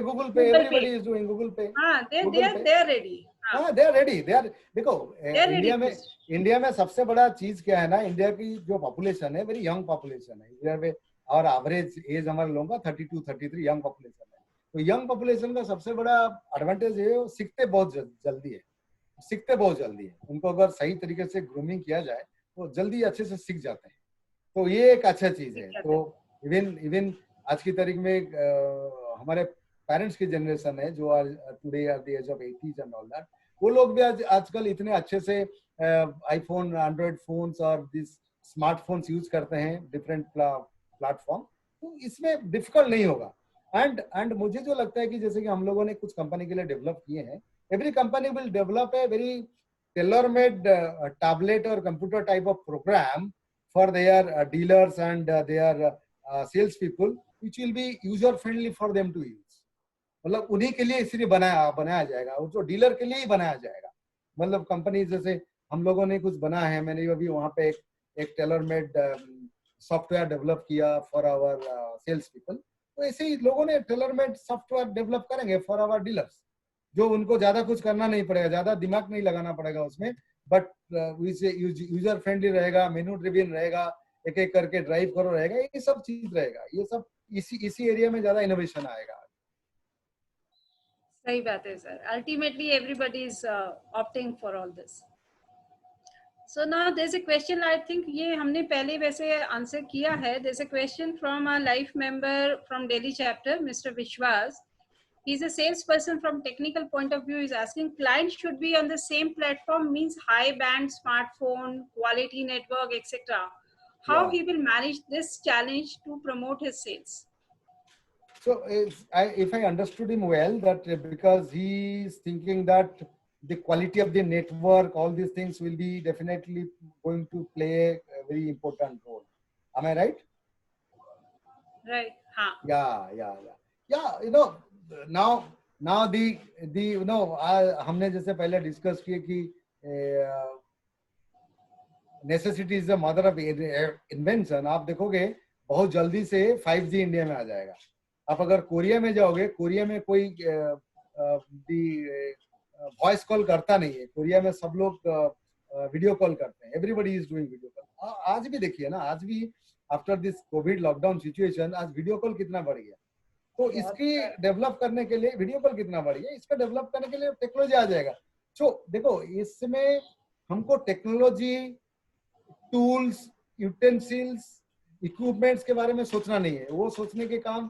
everybody is doing Google Pay. हाँ, they are ready. हाँ, they are ready. देखो, इंडिया में सबसे बड़ा चीज क्या है ना, इंडिया की जो पॉपुलेशन है, वेरी यंग पॉपुलेशन है. इंडिया में और एवरेज एज हमारे लोगों का 32-33 यंग पॉपुलेशन है. तो यंग पॉपुलेशन का सबसे बड़ा एडवांटेज है, वो सीखते बहुत जल्दी है. उनको अगर सही तरीके से ग्रूमिंग किया जाए तो जल्दी अच्छे से सीख जाते हैं. तो ये एक अच्छा चीज है. तो इवन आज की तारीख में हमारे पेरेंट्स की जनरेशन है जो today are the age of 80s and all that, वो लोग भी आजकल इतने अच्छे से आईफोन, एंड्रॉइड फोन्स और दिस स्मार्टफोन्स यूज करते हैं, डिफरेंट प्लेटफॉर्म. तो इसमें डिफिकल्ट नहीं होगा. एंड मुझे जो लगता है कि जैसे कि हम लोगों ने कुछ कंपनी के लिए डेवलप किए हैं, every company will develop a very tailor made tablet और computer type of program for their dealers and their sales people, which will be user friendly for them to use. मतलब उन्हीं के लिए इसलिए बनाया जाएगा, और जो डीलर के लिए ही बनाया जाएगा. मतलब कंपनी जैसे हम लोगों ने कुछ बना है, मैंने अभी वहाँ पे एक टेलर मेड सॉफ्टवेयर डेवलप किया फॉर आवर सेल्स पीपल. तो ऐसे ही लोगों ने टेलर मेड सॉफ्टवेयर डेवलप करेंगे फॉर आवर डीलर्स, जो उनको ज्यादा कुछ करना नहीं पड़ेगा, ज्यादा दिमाग नहीं लगाना पड़ेगा उसमें, बट यूजर फ्रेंडली रहेगा, मेनू ड्रिवन रहेगा, एक एक करके ड्राइव करो रहेगा, ये सब चीज रहेगा. ये सब इसी एरिया में ज्यादा इनोवेशन आएगा. सही बात है sir. Ultimately everybody is opting for all this. So now there's a question, I think ये हमने पहले वैसे आंसर किया है. There's a question from a life member from Delhi chapter, Mr. Vishwas. He's a salesperson. From technical point of view, he's asking, clients should be on the same platform, means high band smartphone, quality network, etc. How he will manage this challenge to promote his sales? So if I understood him well, that because he is thinking that the quality of the network, all these things will be definitely going to play a very important role. Am I right? Right. हाँ. Yeah. You know, now the you know, हमने जैसे पहले discuss किए कि necessity is the mother of invention. आप देखोगे बहुत जल्दी से 5G इंडिया में आ जाएगा. आप अगर कोरिया में जाओगे, कोरिया में कोई वॉइस कॉल करता नहीं है. कोरिया में सब लोग वीडियो कॉल करते हैं. Everybody is doing video call. आज भी देखिए ना, आज भी after this Covid lockdown situation, आज वीडियो कॉल कितना बढ़ गया. तो इसकी डेवलप करने के लिए वीडियो कॉल कितना बढ़ गया, इसका डेवलप करने के लिए टेक्नोलॉजी आ जाएगा. सो देखो, इसमें हमको टेक्नोलॉजी, टूल्स, यूटेंसिल्स, इक्विपमेंट्स के बारे में सोचना नहीं है. वो सोचने के काम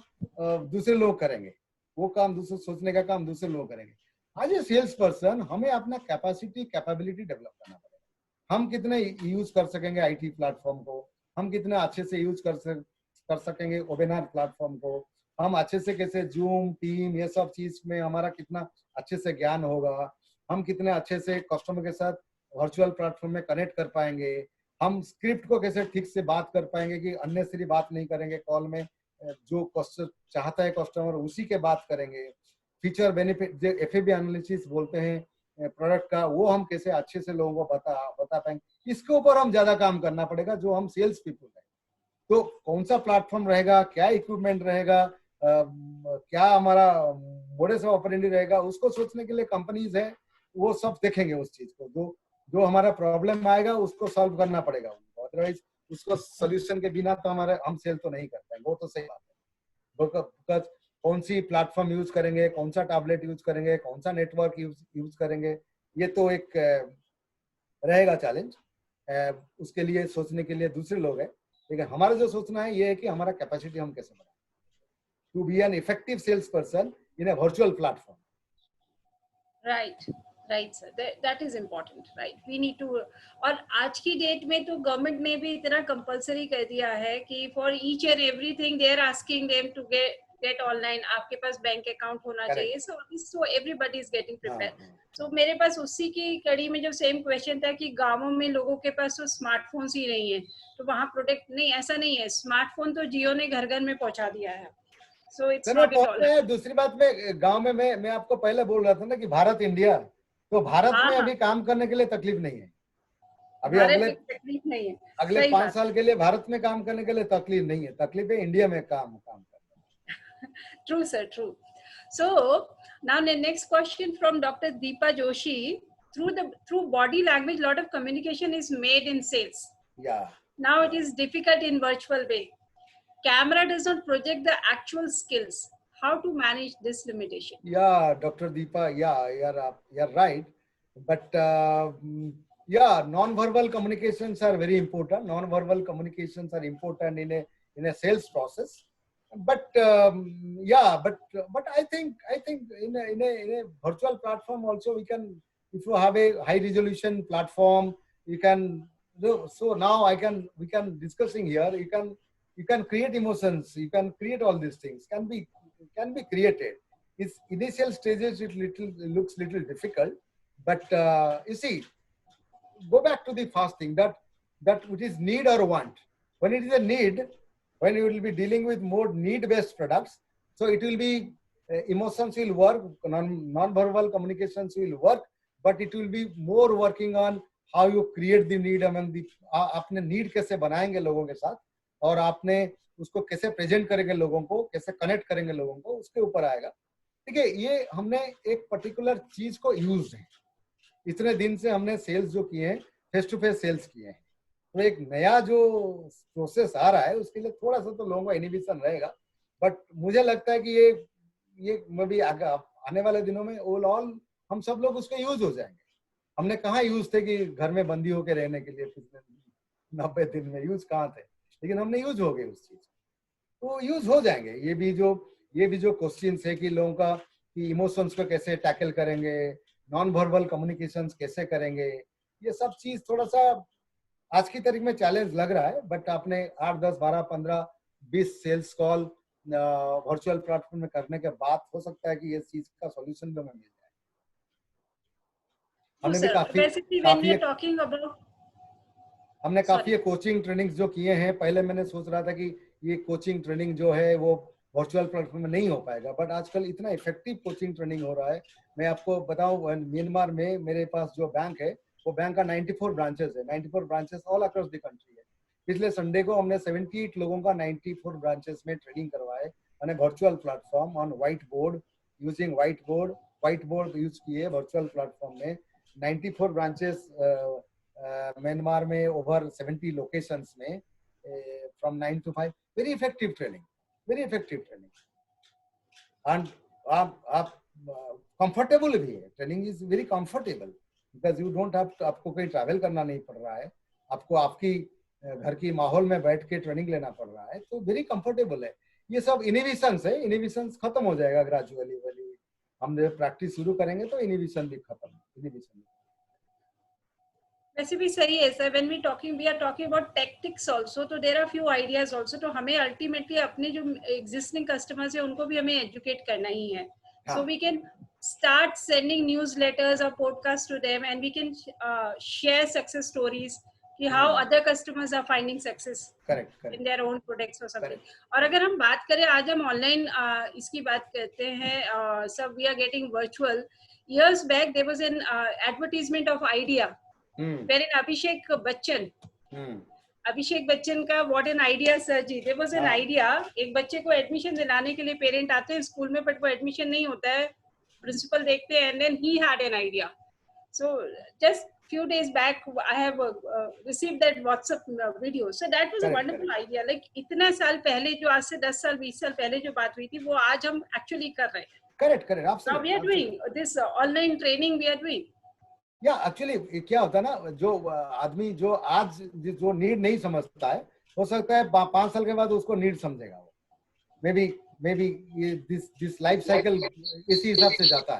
दूसरे लोग करेंगे. सोचने का काम दूसरे लोग करेंगे. आज ए सेल्स पर्सन, हमें अपना कैपेबिलिटी डेवलप करना पड़ेगा. हम कितने यूज कर सकेंगे आईटी प्लेटफॉर्म को, हम कितने अच्छे से यूज कर सकेंगे वेबिनार प्लेटफॉर्म को, हम अच्छे से कैसे जूम टीम ये सब चीज में हमारा कितना अच्छे से ज्ञान होगा, हम कितने अच्छे से कस्टमर के साथ वर्चुअल प्लेटफॉर्म में कनेक्ट कर पाएंगे, हम स्क्रिप्ट को कैसे ठीक से बात कर पाएंगे कि अननेसेसरी बात नहीं करेंगे कॉल में, जो चाहता है कस्टमर उसी के बात करेंगे, फीचर बेनिफिट जो एफएबी एनालिसिस बोलते हैं प्रोडक्ट का, वो हम कैसे अच्छे से लोगों को बता पाएंगे। इसके ऊपर हम ज्यादा काम करना पड़ेगा जो हम सेल्स पीपल है। तो कौन सा प्लेटफॉर्म रहेगा, क्या इक्विपमेंट रहेगा, क्या हमारा मोडस ऑफ ऑपरेंडी रहेगा, उसको सोचने के लिए कंपनीज है, वो सब देखेंगे उस चीज को। जो हमारा प्रॉब्लम आएगा उसको सॉल्व करना पड़ेगा उनको, अदरवाइज उसको सोल्यूशन के बिना तो हम सेल तो नहीं कर पाएंगे। वो तो सही बात है। बिकॉज कौन सी प्लेटफॉर्म यूज करेंगे, कौन सा टैबलेट यूज करेंगे, कौन सा नेटवर्क यूज करेंगे, ये तो एक रहेगा चैलेंज। उसके लिए सोचने के लिए दूसरे लोग हैं, लेकिन हमारा जो सोचना है ये है कि हमारा कैपेसिटी हम कैसे बढ़ाएं to be an effective sales person in a virtual platform. Right sir, that is important, right. We need to, और आज की डेट में तो गवर्नमेंट ने भी इतना कंपलसरी कर दिया है कि for each and everything they are asking them to get online, आपके पास बैंक अकाउंट होना चाहिए। So everybody is getting prepare. So मेरे पास उसी की कड़ी में जो सेम क्वेश्चन था कि गांवों में लोगों के पास तो स्मार्टफोन्स ही नहीं है, तो वहाँ प्रोटेक्ट नहीं, ऐसा नहीं है। स्मार्टफोन तो जियो ने घर घर में पहुंचा दिया है। So it's not at all. दूसरी बात में गांव में मैं आपको पहले बोल रहा था ना कि भारत इंडिया, तो भारत में अभी काम करने के लिए तकलीफ नहीं है। अभी अगले 5 साल के लिए भारत में काम करने के लिए तकलीफ नहीं है, तकलीफ है इंडिया में काम करने। True, sir, true. So now the next question from Dr. Deepa Joshi. Through body language, lot of communication is made in sales. Yeah. Now it is difficult in virtual way. Camera does not project the actual skills. How to manage this limitation? Yeah, Dr. Deepa, yeah, you're right. But yeah, non-verbal communications are very important. Non-verbal communications are important in a sales process. But but I think in a virtual platform also we can, if you have a high resolution platform, you can do. So now we can discussing here. You can create emotions. You can create all these things. Can be created. Its initial stages it looks little difficult, but you see, go back to the first thing that it is need or want. When it is a need, when you will be dealing with more need-based products, so it will be emotions will work, non-verbal communications will work, but it will be more working on how you create the need among the आपने need कैसे बनाएंगे लोगों के साथ, और आपने उसको कैसे प्रेजेंट करेंगे लोगों को, कैसे कनेक्ट करेंगे लोगों को, उसके ऊपर आएगा। ठीक है, ये हमने एक पर्टिकुलर चीज को यूज है, इतने दिन से हमने सेल्स जो किए हैं, फेस टू फेस सेल्स किए हैं, तो एक नया जो प्रोसेस आ रहा है उसके लिए थोड़ा सा तो लोगों का इनहिबिशन रहेगा। बट मुझे लगता है कि ये मैं भी आने वाले दिनों में ओवरऑल हम सब लोग उसके यूज हो जाएंगे। हमने कहाँ यूज थे कि घर में बंदी होकर रहने के लिए पिछले 90 दिन में यूज कहाँ थे, लेकिन हमने यूज हो गए उस चीज, तो यूज हो जाएंगे। ये भी जो क्वेश्चन है कि लोगों का कि इमोशंस को कैसे टैकल करेंगे, नॉन वर्बल कम्युनिकेशंस कैसे करेंगे, ये सब चीज थोड़ा सा आज की तारीख में चैलेंज लग रहा है। बट आपने 8, 10, 12, 15, 20 सेल्स कॉल वर्चुअल प्लेटफॉर्म में करने के बाद हो सकता है कि ये चीज का सॉल्यूशन भी हमें मिल जाए। हमने काफी कोचिंग ट्रेनिंग्स जो किए हैं, पहले मैंने सोच रहा था कि ये कोचिंग ट्रेनिंग जो है वो वर्चुअल प्लेटफॉर्म में नहीं हो पाएगा, बट आजकल इतना इफेक्टिव कोचिंग ट्रेनिंग हो रहा है। मैं आपको बताऊं, म्यांमार में मेरे पास जो बैंक है, वो बैंक का 94 ब्रांचेस है, 94 branches all across the country है। पिछले संडे को हमने 78 लोगों का 94 ब्रांचेस में ट्रेनिंग करवाए on a virtual platform on white board, using white board use किए वर्चुअल प्लेटफॉर्म में। 94 ब्रांचेस म्यांमार में, ओवर 70 लोकेशंस में, from 9 to 5, very effective training and आप कंफर्टेबल भी है। Training is very comfortable because you don't have, आपको कहीं travel करना नहीं पड़ रहा है, आपको आपकी घर की माहौल में बैठ के ट्रेनिंग लेना पड़ रहा है, तो वेरी कंफर्टेबल है। ये सब इनहिबिशंस है, इनहिबिशंस खत्म हो जाएगा ग्रेजुअली। हम जब प्रैक्टिस शुरू करेंगे तो इनहिबिशन भी खत्म। वैसे भी सही है sir. When we are talking about tactics also. तो there are few ideas also. तो हमें ultimately अपने जो existing customers है उनको भी हमें educate करना ही है. So हाँ. we can start sending newsletters or podcasts to them, and we can share success stories कि how other customers are finding success Correct, correct. in their own products or something. Correct. और अगर हम बात करें, आज हम online इसकी बात करते हैं. सब we are getting virtual. Years back there was an advertisement of Idea wherein Abhishek Bachchan का what an idea sir ji. There was an idea. एक बच्चे को एडमिशन दिलाने के लिए पेरेंट आते हैं स्कूल में, बट वो एडमिशन नहीं होता है, प्रिंसिपल देखते हैं, and then he had an idea. So just few days back I have received that WhatsApp video. So that was a wonderful idea. Like इतना साल पहले, जो आज से 10 साल 20 साल पहले जो बात हुई थी, वो आज हम actually कर रहे हैं. Correct, correct, absolutely. Now we are doing this online training we are doing. या एक्चुअली क्या होता है ना, जो आदमी जो आज जो नीड नहीं समझता है, हो सकता है 5 साल के बाद उसको नीड समझेगा. वो may be this life cycle इसी हिसाब से जाता है.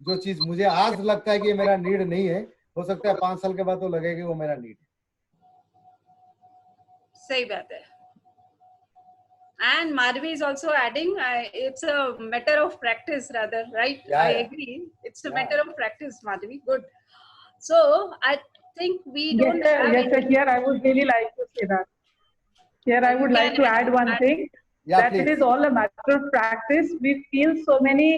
जो चीज मुझे आज लगता है कि ये मेरा नीड नहीं है, हो सकता है 5 साल के बाद तो लगेगा वो मेरा नीड है. सही बात है. And Madhvi is also adding, it's a matter of practice rather, right? Yeah, I yeah. agree. It's a matter of practice, Madhvi. Good. So I think we don't have. Yes, sir. Here I would really like to say that. Here I would like to add one thing. Yeah, that please. it is all a matter of practice. We feel so many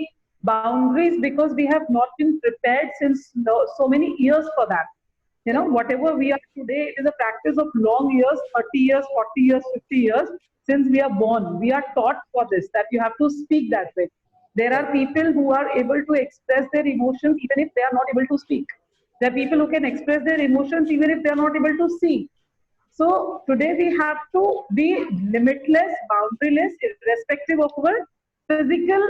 boundaries because we have not been prepared since so many years for that. You know, whatever we are today, it is a practice of long years, 30 years, 40 years, 50 years. Since we are born, we are taught for this, that you have to speak that way. There are people who are able to express their emotions even if they are not able to speak. There are people who can express their emotions even if they are not able to see. So today we have to be limitless, boundaryless, irrespective of our physical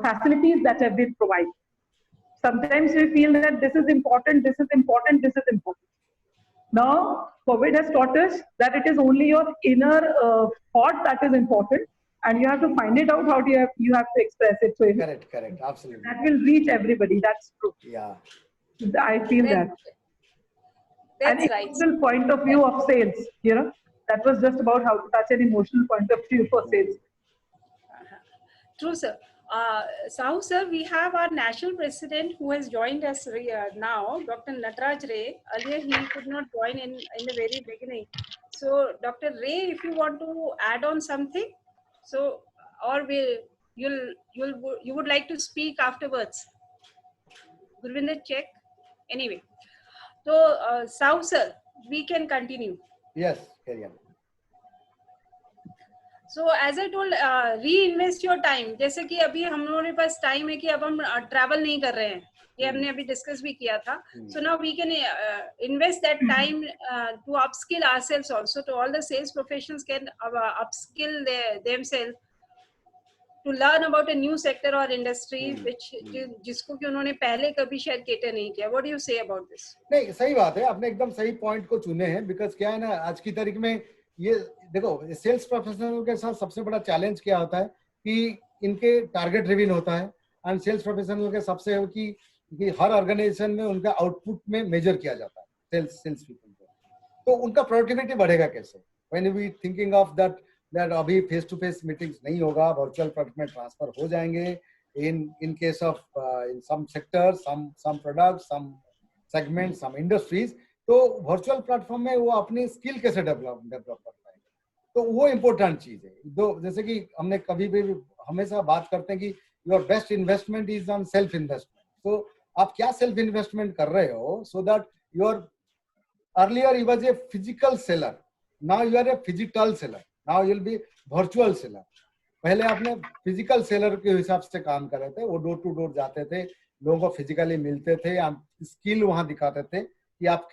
facilities that have been provided. Sometimes we feel that this is important, this is important, this is important. Now, COVID has taught us that it is only your inner thought that is important, and you have to find it out how do you have to express it. So Correct, absolutely. That will reach everybody. That's true. Yeah. I feel that. That's an right. emotional point of view of sales, you know, that was just about how to touch an emotional point of view for sales. True, sir. Sahu sir, we have our national president who has joined us now, Dr. Nataraj Ray. Earlier he could not join in the very beginning. So Dr. Ray, if you want to add on something, so or you would like to speak afterwards. Gurvinder, check. Anyway, so Sahu sir, we can continue. Yes, carry on. So as I told, reinvest your time. जैसे कि अभी हम लोगों के पास time है कि अब हम ट्रैवल नहीं कर रहे हैं, ये हमने अभी डिस्कस भी किया था. So now we can invest that time to upskill ourselves also. To all the sales professionals can upskill themselves to learn about a new sector or industry which जिसको कि उन्होंने पहले कभी शायद cater नहीं किया. What do you say about this? नहीं, सही बात है, आपने एकदम सही पॉइंट को चुने हैं. बिकॉज क्या है ना, आज की तारीख में ये देखो, सेल्स प्रोफेशनल के साथ सबसे बड़ा चैलेंज क्या होता है कि इनके टारगेट ड्रिवन होता है. एंड सेल्स प्रोफेशनल के सबसे है कि हर ऑर्गेनाइजेशन में उनका आउटपुट में मेजर किया जाता है सेल्स पीपल को. तो उनका प्रोडक्टिविटी बढ़ेगा कैसे? When we thinking of that अभी फेस टू फेस मीटिंग्स नहीं होगा, वर्चुअल प्रोडक्ट में ट्रांसफर हो जाएंगे. In case of in some sector, some product, some segment, some industries, तो वर्चुअल प्लेटफॉर्म में वो अपनी स्किल कैसे डेवलप कर पाएंगे. तो वो इम्पोर्टेंट चीज है. जैसे कि हमने कभी भी हमेशा बात करते हैं कि your best investment is on self investment. तो आप क्या सेल्फ इन्वेस्टमेंट कर रहे हो, so that your earlier you was a physical seller, now you are a digital seller, now you will be virtual seller. पहले आपने फिजिकल सेलर के हिसाब से काम कर रहे थे, वो डोर टू डोर जाते थे, लोगों को फिजिकली मिलते थे, आप स्किल वहां दिखाते थे कि आप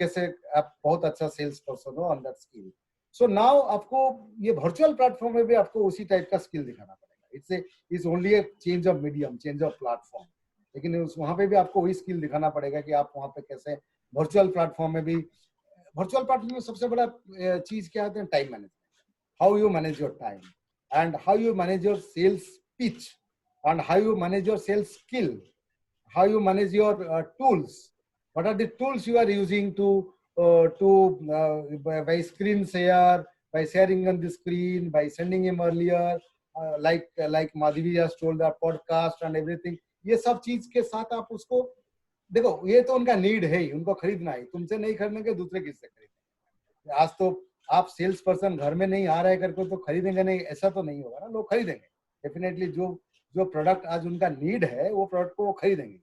बहुत अच्छा सेल्स पर्सन हो on that skill. So now आपको ये वर्चुअल प्लेटफॉर्म में भी आपको उसी टाइप का स्किल दिखाना पड़ेगा. It's only A change of medium, change of platform, लेकिन वहां पे भी आपको वही स्किल दिखाना पड़ेगा कि आप वहां पे कैसे वर्चुअल प्लेटफॉर्म में भी. वर्चुअल प्लेटफॉर्म में सबसे बड़ा चीज क्या होता है? Time management. How you manage your time and how you manage your sales pitch and how you manage your sales skill, how you manage your tools, What are the tools you are using by screen share, by sharing on the screen, by sending him earlier, like Madhvi has told, the podcast and everything. ये सब चीज के साथ आप उसको देखो, ये तो उनका नीड है ही, उनको खरीदना है, तुमसे नहीं खरीदेंगे दूसरे किससे खरीदेंगे? आज तो आप सेल्स पर्सन घर में नहीं आ रहे करके तो खरीदेंगे नहीं, ऐसा तो नहीं होगा ना, लोग खरीदेंगे डेफिनेटली। जो प्रोडक्ट आज उनका नीड है वो प्रोडक्ट को वो खरीदेंगे।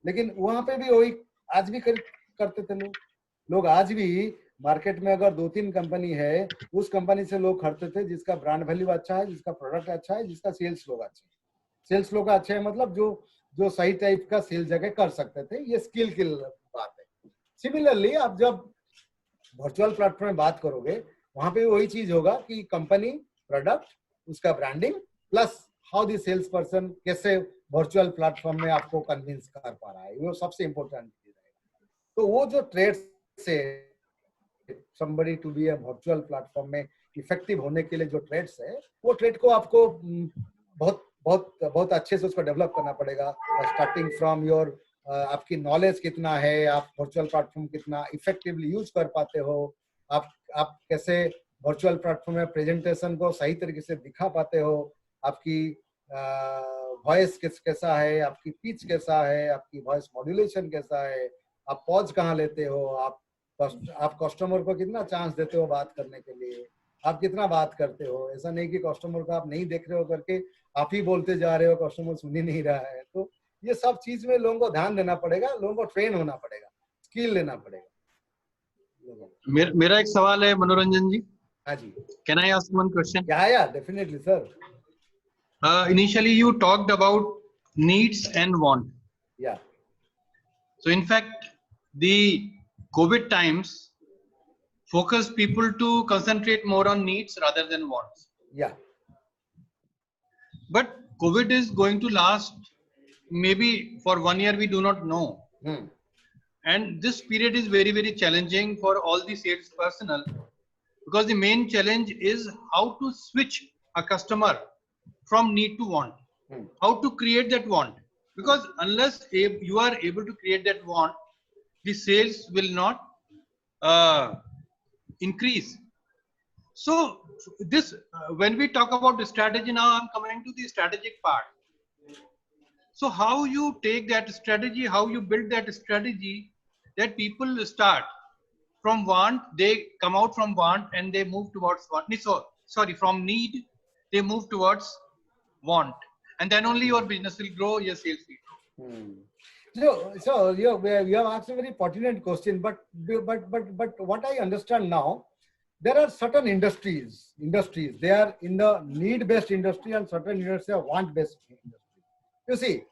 लेकिन वहां पे भी वही आज भी करते थे लोग आज भी मार्केट में अगर 2-3 कंपनी है, उस कंपनी से लोग खरीदते थे जिसका ब्रांड वैल्यू अच्छा है, जिसका प्रोडक्ट अच्छा है, जिसका सेल्स लोग अच्छे हैं। सेल्स लोग अच्छे हैं मतलब जो सही टाइप का सेल जगह कर सकते थे। ये स्किल की बात है। सिमिलरली आप जब वर्चुअल प्लेटफॉर्म में बात करोगे, वहां पे वही चीज होगा कि कंपनी, प्रोडक्ट, उसका branding plus how the sales person कैसे वर्चुअल प्लेटफॉर्म में आपको कन्विंस कर पा रहा है, वो सबसे इंपॉर्टेंट चीज है। तो वो जो ट्रेड्स से somebody to be a virtual platform में इफेक्टिव होने के लिए जो ट्रेड्स है, वो ट्रेड को आपको बहुत बहुत बहुत अच्छे से उसको डेवलप करना पड़ेगा। स्टार्टिंग फ्रॉम योर आपकी नॉलेज कितना है, आप वर्चुअल प्लेटफॉर्म कितना इफेक्टिवली यूज कर पाते हो, आप कैसे वर्चुअल प्लेटफॉर्म में प्रेजेंटेशन को सही तरीके से दिखा पाते हो, आपकी वॉइस कैसा है, आपकी पिच कैसा है, आपकी वॉइस मॉड्यूलेशन कैसा है, आप पॉज कहाँ लेते हो, आप कस्टमर को कितना चांस देते हो बात करने के लिए, आप कितना बात करते हो। ऐसा नहीं कि कस्टमर को आप नहीं देख रहे हो करके आप ही बोलते जा रहे हो, कस्टमर सुन ही नहीं रहा है। तो ये सब चीज में लोगों को ध्यान देना पड़ेगा, लोगों को ट्रेन होना पड़ेगा, स्किल लेना पड़ेगा। मेरा एक सवाल है मनोरंजन जी। हाँ जी, can I ask one question? Yeah definitely sir. Initially you talked about needs and want. Yeah. So in fact, the COVID times focused people to concentrate more on needs rather than wants. Yeah. But COVID is going to last maybe for 1 year, we do not know. And this period is very, very challenging for all the sales personnel, because the main challenge is how to switch a customer from need to want, how to create that want, because unless you are able to create that want, the sales will not increase. So this when we talk about the strategy, now I'm coming to the strategic part. So how you take that strategy, how you build that strategy, that people start from want, they come out from want and they move towards want. Sorry, from need they move towards want, and then only your business will grow, your sales will grow. So you have asked a very pertinent question, but what I understand now, there are certain industries they are in the need-based industry, and certain industries are want-based industry. You see,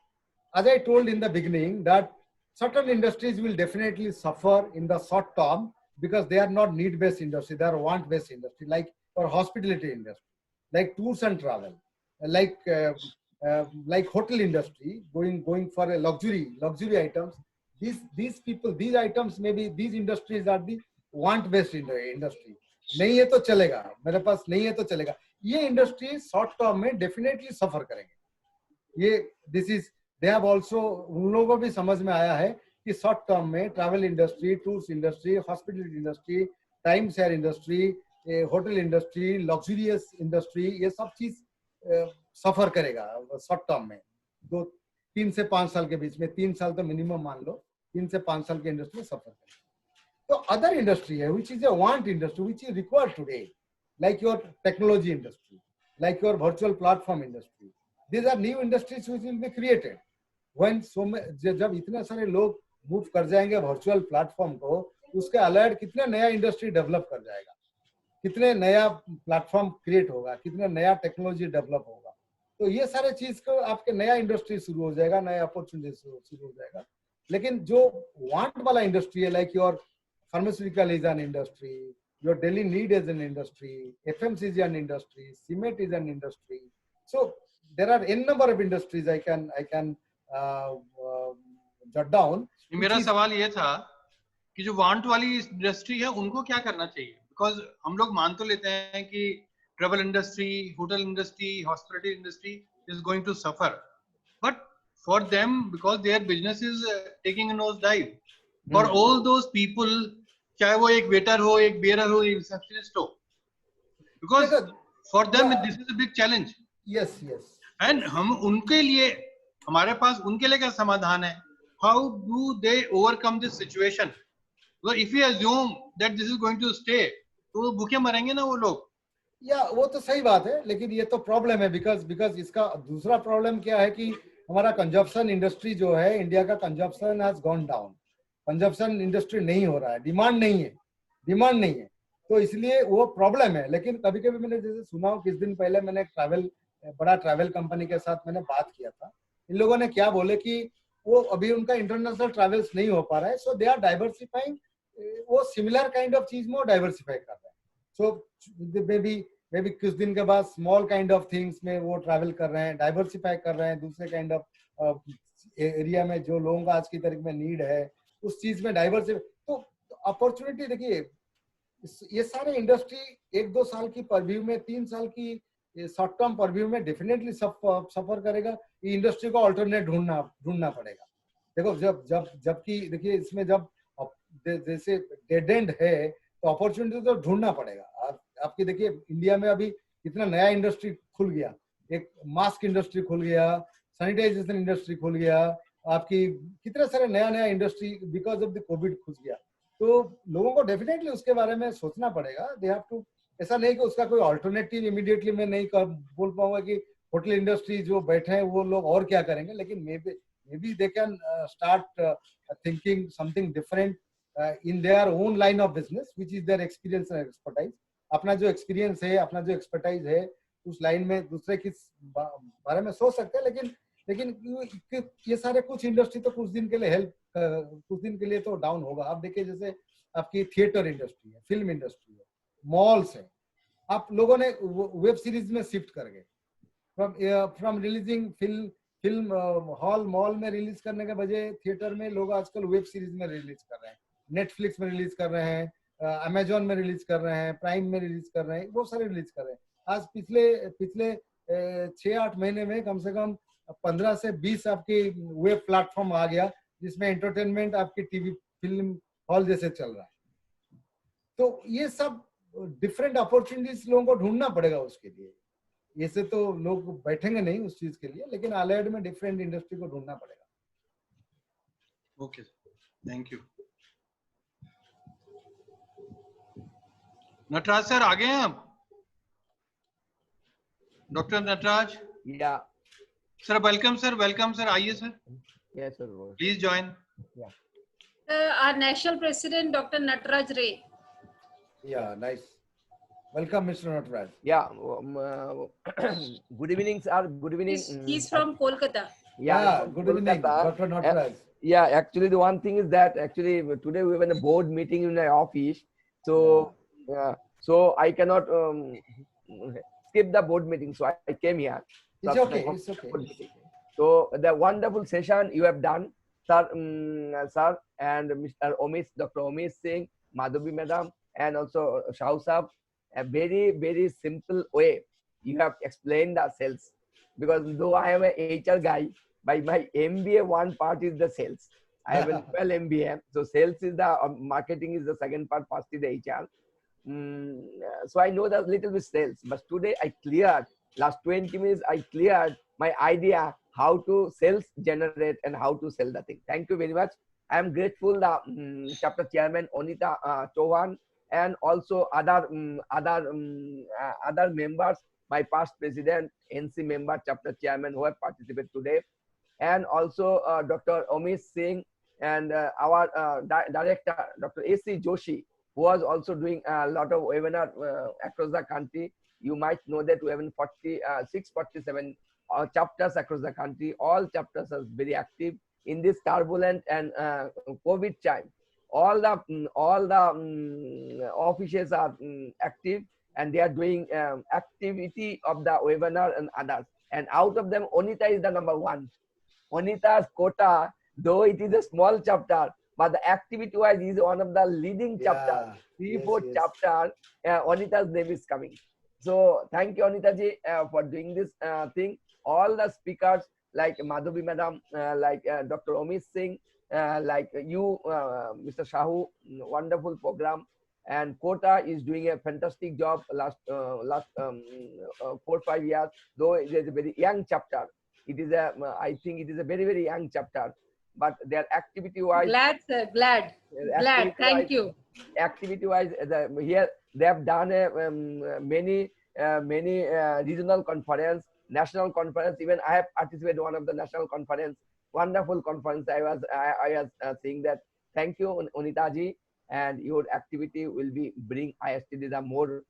as I told in the beginning, that certain industries will definitely suffer in the short term because they are not need-based industry, they are want-based industry, like for hospitality industry, like tours and travel, like hotel industry, going for a luxury items. These people, these items, maybe these industries are the want-based industry. नहीं है तो चलेगा, मेरे पास नहीं है तो चलेगा, ये इंडस्ट्री शॉर्ट टर्म में डेफिनेटली सफर करेंगे। ये this is they have also, उन लोगों को भी समझ में आया है कि शॉर्ट टर्म में travel industry, tours industry, hospitality industry, time share industry, hotel industry, luxurious industry, ये सब चीज सफर करेगा शॉर्ट टर्म में 3 से 5 साल के बीच में। 3 साल तो मिनिमम मान लो, 3 से 5 साल की इंडस्ट्री में सफर करेगा। तो अदर इंडस्ट्री है which is a want industry, which is required today, like your technology industry, like your virtual platform industry. These are new industries which will be created when जब इतने सारे लोग मूव कर जाएंगे वर्चुअल प्लेटफॉर्म को, उसके alert कितने नया इंडस्ट्री डेवलप कर जाएगा, कितने नया प्लेटफॉर्म क्रिएट होगा, कितने नया टेक्नोलॉजी डेवलप होगा। तो ये सारे चीज को आपके नया इंडस्ट्री शुरू हो जाएगा, नया अपॉर्चुनिटी शुरू हो जाएगा। लेकिन जो वांट वाला इंडस्ट्री है, like your pharmaceutical is an industry, your daily need is an industry, FMC is an industry, cement is an industry. So there are n number of industries I can jot down. मेरा सवाल ये था कि जो want वाली industry है उनको क्या करना चाहिए, बिकॉज हम लोग मान तो लेते हैं कि travel industry, hotel industry, hospitality industry is going to suffer, but for them, because their business is taking a nosedive. For all those people, चाहे वो एक waiter हो, एक bearer हो, एक receptionist हो, because for them this is a big challenge. Yes, yes. And हम उनके लिए, हमारे पास उनके लिए क्या समाधान है? How do they overcome this situation? Because if we assume that this is going to stay, तो भूखे मरेंगे ना वो लोग. या वो तो सही बात है, लेकिन ये तो प्रॉब्लम है बिकॉज इसका दूसरा प्रॉब्लम क्या है कि हमारा कंजप्शन इंडस्ट्री जो है, इंडिया का consumption has gone down. Consumption industry नहीं हो रहा है, डिमांड नहीं है, तो इसलिए वो प्रॉब्लम है. लेकिन कभी कभी मैंने जैसे सुना हो, किस दिन पहले मैंने बड़ा ट्रैवल कंपनी के साथ मैंने बात किया था. इन लोगों ने क्या बोले कि वो अभी उनका इंटरनेशनल ट्रैवल्स नहीं हो पा रहा है, सो दे आर डाइवर्सिफाइंग. वो सिमिलर काइंड ऑफ चीज में डाइवर्सिफाई कर रहे हैं. सो मे बी कुछ दिन के बाद स्मॉल काइंड ऑफ थिंग्स में वो ट्रैवल कर रहे हैं, डाइवर्सिफाई कर रहे हैं दूसरे काइंड ऑफ एरिया में जो लोगों का आज की तारीख में नीड है, उस चीज में डाइवर्सिफाई. तो अपॉर्चुनिटी देखिए, ये सारे इंडस्ट्री 1-2 साल की परव्यू में, 3 साल की शॉर्ट टर्म परव्यू में डेफिनेटली सफर करेगा. ये इंडस्ट्री को अल्टरनेट ढूंढना पड़ेगा. देखो जबकि देखिए इसमें जब जैसे डेड एंड है तो अपॉर्चुनिटी तो ढूंढना पड़ेगा. आपकी देखिए इंडिया में अभी कितना नया इंडस्ट्री खुल गया, एक मास्क इंडस्ट्री खुल गया, सैनिटाइजेशन इंडस्ट्री खुल गया, आपकी कितने सारे नया industry because of the Covid खुल गया. तो लोगों को डेफिनेटली उसके बारे में सोचना पड़ेगा. They have to. ऐसा नहीं कि उसका कोई अल्टरनेटिव इमीडिएटली मैं नहीं बोल पाऊंगा कि होटल इंडस्ट्री जो बैठे हैं वो लोग और क्या करेंगे, लेकिन may be they can start thinking something different in their own line of business, which is their experience and expertise. अपना जो एक्सपीरियंस है, अपना जो एक्सपर्टाइज है, उस लाइन में दूसरे किस बारे में सोच सकते हैं. लेकिन ये सारे कुछ इंडस्ट्री तो कुछ दिन के लिए तो डाउन होगा. आप देखिए जैसे आपकी थिएटर इंडस्ट्री है, फिल्म इंडस्ट्री है, मॉल्स है. आप लोगों ने वेब सीरीज में शिफ्ट कर गए from releasing film hall mall में रिलीज करने के बजाय थिएटर में लोग आजकल वेब सीरीज में रिलीज कर रहे हैं, नेटफ्लिक्स में रिलीज कर रहे हैं, अमेजोन में रिलीज कर रहे हैं, प्राइम में रिलीज कर रहे हैं, बहुत सारे रिलीज कर रहे हैं. आज पिछले 6-8 महीने में कम से कम 15 से 20 आपकी वेब प्लेटफॉर्म आ गया जिसमें एंटरटेनमेंट आपकी टीवी फिल्म हॉल जैसे चल रहा है. तो ये सब डिफरेंट अपॉर्चुनिटीज लोगों को ढूंढना पड़ेगा उसके लिए. ऐसे तो लोग बैठेंगे नहीं उस चीज के लिए, लेकिन अलाइड में डिफरेंट इंडस्ट्री को ढूंढना पड़ेगा. Okay, thank you. Nataraj sir आ गए हैं आप? Doctor Nataraj? Yeah sir welcome sir, welcome sir, आइए sir. Yes sir, please join. Our national president, Dr. Nataraj Ray. Yeah, nice. Welcome, Mr. Nataraj. yeah. Good evening sir, good evening. He's from Kolkata. Yeah, good evening, Kolkata. Dr. Nataraj. Yeah, actually the one thing is that actually today we were in a board meeting in my office, so so I cannot skip the board meeting, so I came here. It's okay, it's okay. So the wonderful session you have done, sir, sir, and Mr. Omis, Dr. Omis Singh, Madhavi Madam, and also Shah Sahab, a very simple way you have explained the sales. Because though I am a HR guy, by my MBA one part is the sales. I have a 12 MBA, so sales is the marketing is the second part, first is the HR. So I know that little bit sales, but today I cleared, last 20 minutes I cleared my idea how to sales generate and how to sell the thing. Thank you very much. I am grateful the chapter chairman Onita Chauhan and also other members, my past president, NC member, chapter chairman who have participated today, and also Dr. Omis Singh and our director, Dr. A.C. Joshi, who was also doing a lot of webinar across the country. You might know that we have 647 chapters across the country. All chapters are very active in this turbulent and COVID time. All the offices are active, and they are doing activity of the webinar and others. And out of them, Onita is the number one. Onita's quota, though it is a small chapter, but the activity wise is one of the leading chapters. Three, four chapters, Onita's name is coming. So thank you, Anita ji, for doing this thing. All the speakers like Madhavi Madam, like Dr. Omid Singh, like you, Mr. Shahu, wonderful program. And Kota is doing a fantastic job last 4-5 years, though it is a very young chapter. It is a, I think it is a very, very young chapter, but their activity wise, Glad, sir. Glad. Thank you. Activity wise, here they have done many regional conference, national conference. Even I have participated in one of the national conference, wonderful conference. I was saying that thank you, Onita ji, and your activity will be bring ISTD the more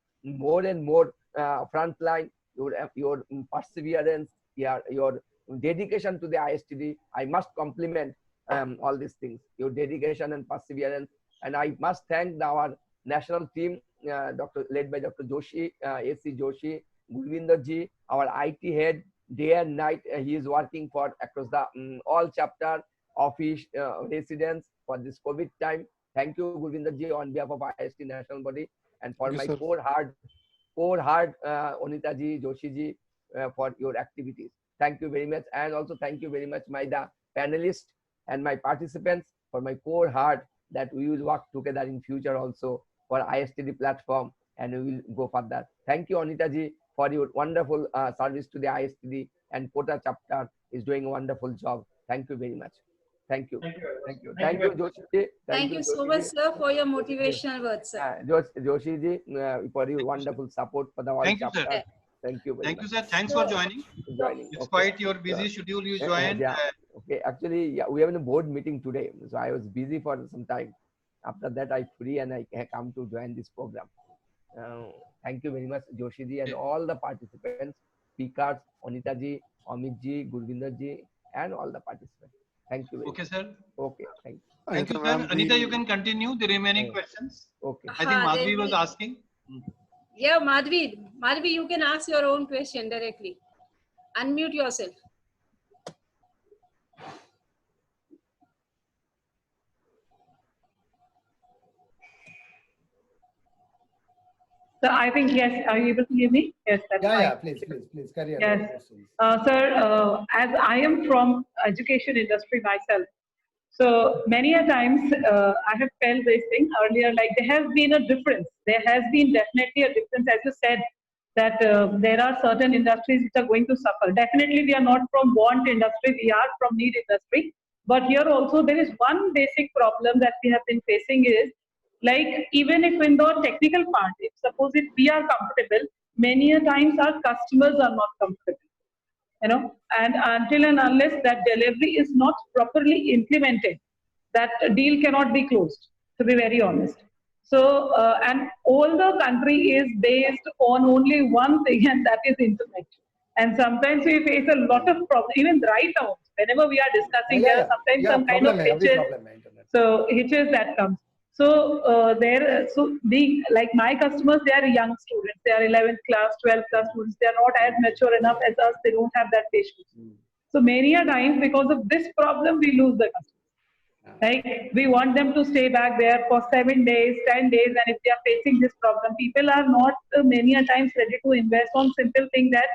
and more frontline. Your perseverance, your dedication to the ISTD, I must compliment all these things, your dedication and perseverance. And I must thank our national team, led by Dr. Joshi, AC Joshi, Gurvinder ji, our IT head, day and night. He is working for across the all chapter, office, residents for this COVID time. Thank you, Gurvinder ji, on behalf of IST national body, and for my core heart, Onita ji, Joshi ji, for your activities. Thank you very much, and also thank you very much, my panelists and my participants, for my core heart, that we will work together in future also for ISTD platform, and we will go further. Thank you, Anita ji, for your wonderful service to the ISTD, and Kota chapter is doing a wonderful job. Thank you very much. Thank you. Thank you. Thank you, Joshi ji. Thank you so much, sir, for your motivational words, sir. Joshi ji, for your wonderful support for the whole chapter. Sir. Thank you very much. Thank you, sir. Thanks for joining. Despite your busy schedule, you joined. Yeah. Okay. Actually, yeah, we have a board meeting today, so I was busy for some time. After that, I free and I come to join this program. Thank you very much, Joshi ji, and all the participants, speakers, Anita ji, Amit ji, Gurvinder ji, and all the participants. Thank you very much. Okay, sir. Okay. Thank you. Thank you, sir. Anita, you can continue the remaining questions. Okay. I think Madhavi was asking. Yeah, Madhavi, you can ask your own question directly. Unmute yourself. So I think, yes, are you able to hear me? Yes, that's fine. Yeah, please carry on. Yes. Sir, as I am from education industry myself, so many a times I have felt this thing earlier, like there has been a difference. There has been definitely a difference, as you said, that there are certain industries which are going to suffer. Definitely we are not from want industry, we are from need industry. But here also there is one basic problem that we have been facing is, like, even if in the technical part, if suppose if we are comfortable, many a times our customers are not comfortable. And until and unless that delivery is not properly implemented, that deal cannot be closed, to be very honest. So, and all the country is based on only one thing, and that is internet. And sometimes we face a lot of problems, even right now, whenever we are discussing, there are sometimes some kind of hitches. So hitches that comes. So like my customers, they are young students. They are 11th class, 12th class students. They are not as mature enough as us. They don't have that patience. So many a times, because of this problem, we lose the customers. Like, we want them to stay back there for 7 days, 10 days, and if they are facing this problem, people are not many a times ready to invest on simple thing that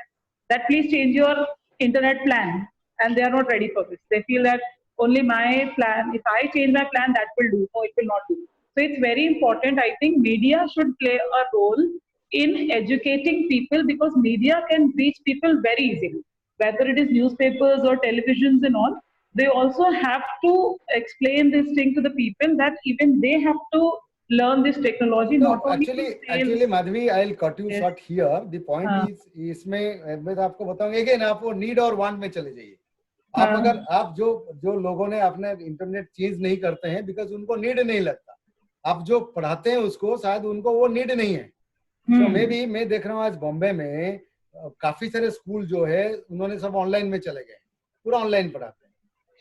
please change your internet plan, and they are not ready for this. They feel that only my plan, if I change my plan, that will do. No, it will not do. So it's very important. I think media should play a role in educating people, because media can reach people very easily, whether it is newspapers or televisions and all. They also have to explain this thing to the people, that even they have to learn this technology. No, not only actually, Madhavi, I'll cut you short here. The point is, इसमें मैं आपको बताऊंगा, again आप वो need और want में चले जाइए. आप अगर आप जो लोगों ने अपने इंटरनेट चेंज नहीं करते हैं, बिकॉज उनको नीड नहीं लगता. आप जो पढ़ाते हैं उसको, शायद उनको वो नीड नहीं है. तो मैं देख रहा हूँ आज बॉम्बे में काफी सारे स्कूल जो है उन्होंने सब ऑनलाइन में चले गए, पूरा ऑनलाइन पढ़ाते हैं.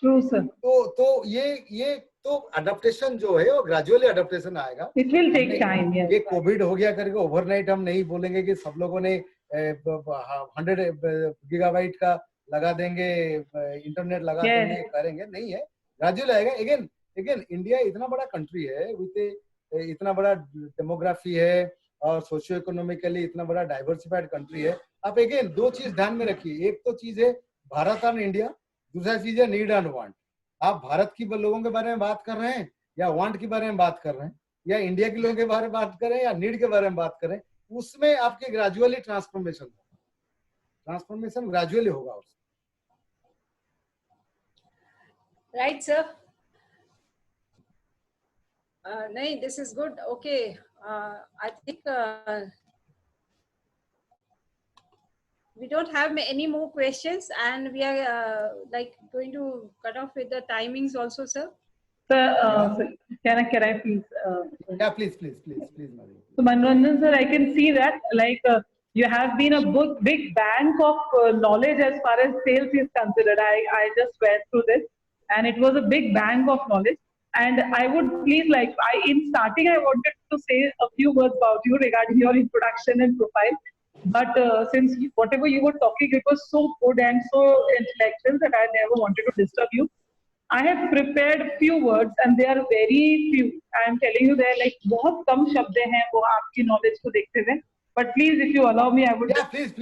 True, sir. तो ये तो अडॉप्टेशन जो है वो ग्रेजुअली अडॉप्टेशन आएगा. It will take time. ये कोविड हो गया करके ओवरनाइट हम नहीं बोलेंगे कि सब लोगों ने 100 गीगाबाइट का लगा देंगे, इंटरनेट लगा देंगे, करेंगे, नहीं है. ग्रेजुअली आएगा. अगेन इंडिया इतना बड़ा कंट्री है, विद इतना बड़ा डेमोग्राफी है और सोशियो इकोनॉमिकली इतना बड़ा डाइवर्सिफाइड कंट्री है. आप अगेन दो चीज ध्यान में रखिए. एक तो चीज है भारत एंड इंडिया, दूसरा चीज है नीड एंड वांट। आप भारत की लोगों के बारे में बात कर रहे हैं या वांट के बारे में बात कर रहे हैं, या इंडिया के लोगों के बारे में बात करें या नीड के बारे में बात करें, उसमें आपके ग्रेजुअली ट्रांसफॉर्मेशन होगा, ट्रांसफॉर्मेशन ग्रेजुअली होगा उसमें। Right, sir. No, this is good. Okay. I think we don't have any more questions, and we are like going to cut off with the timings also, sir. Sir, can I please? Yeah, please, Madhu. So Manoranjan sir, I can see that like you have been a big bank of knowledge as far as sales is considered. I just went through this, and it was a big bank of knowledge. And I would please like, in starting I wanted to say a few words about you regarding your introduction and profile. But since whatever you were talking, it was so good and so intellectual that I never wanted to disturb you. I have prepared few words and they are very few. I am telling you, they're like बहुत कम शब्द हैं वो आपकी knowledge को देखते हुए. But please, if you allow me, I would. Yeah, please.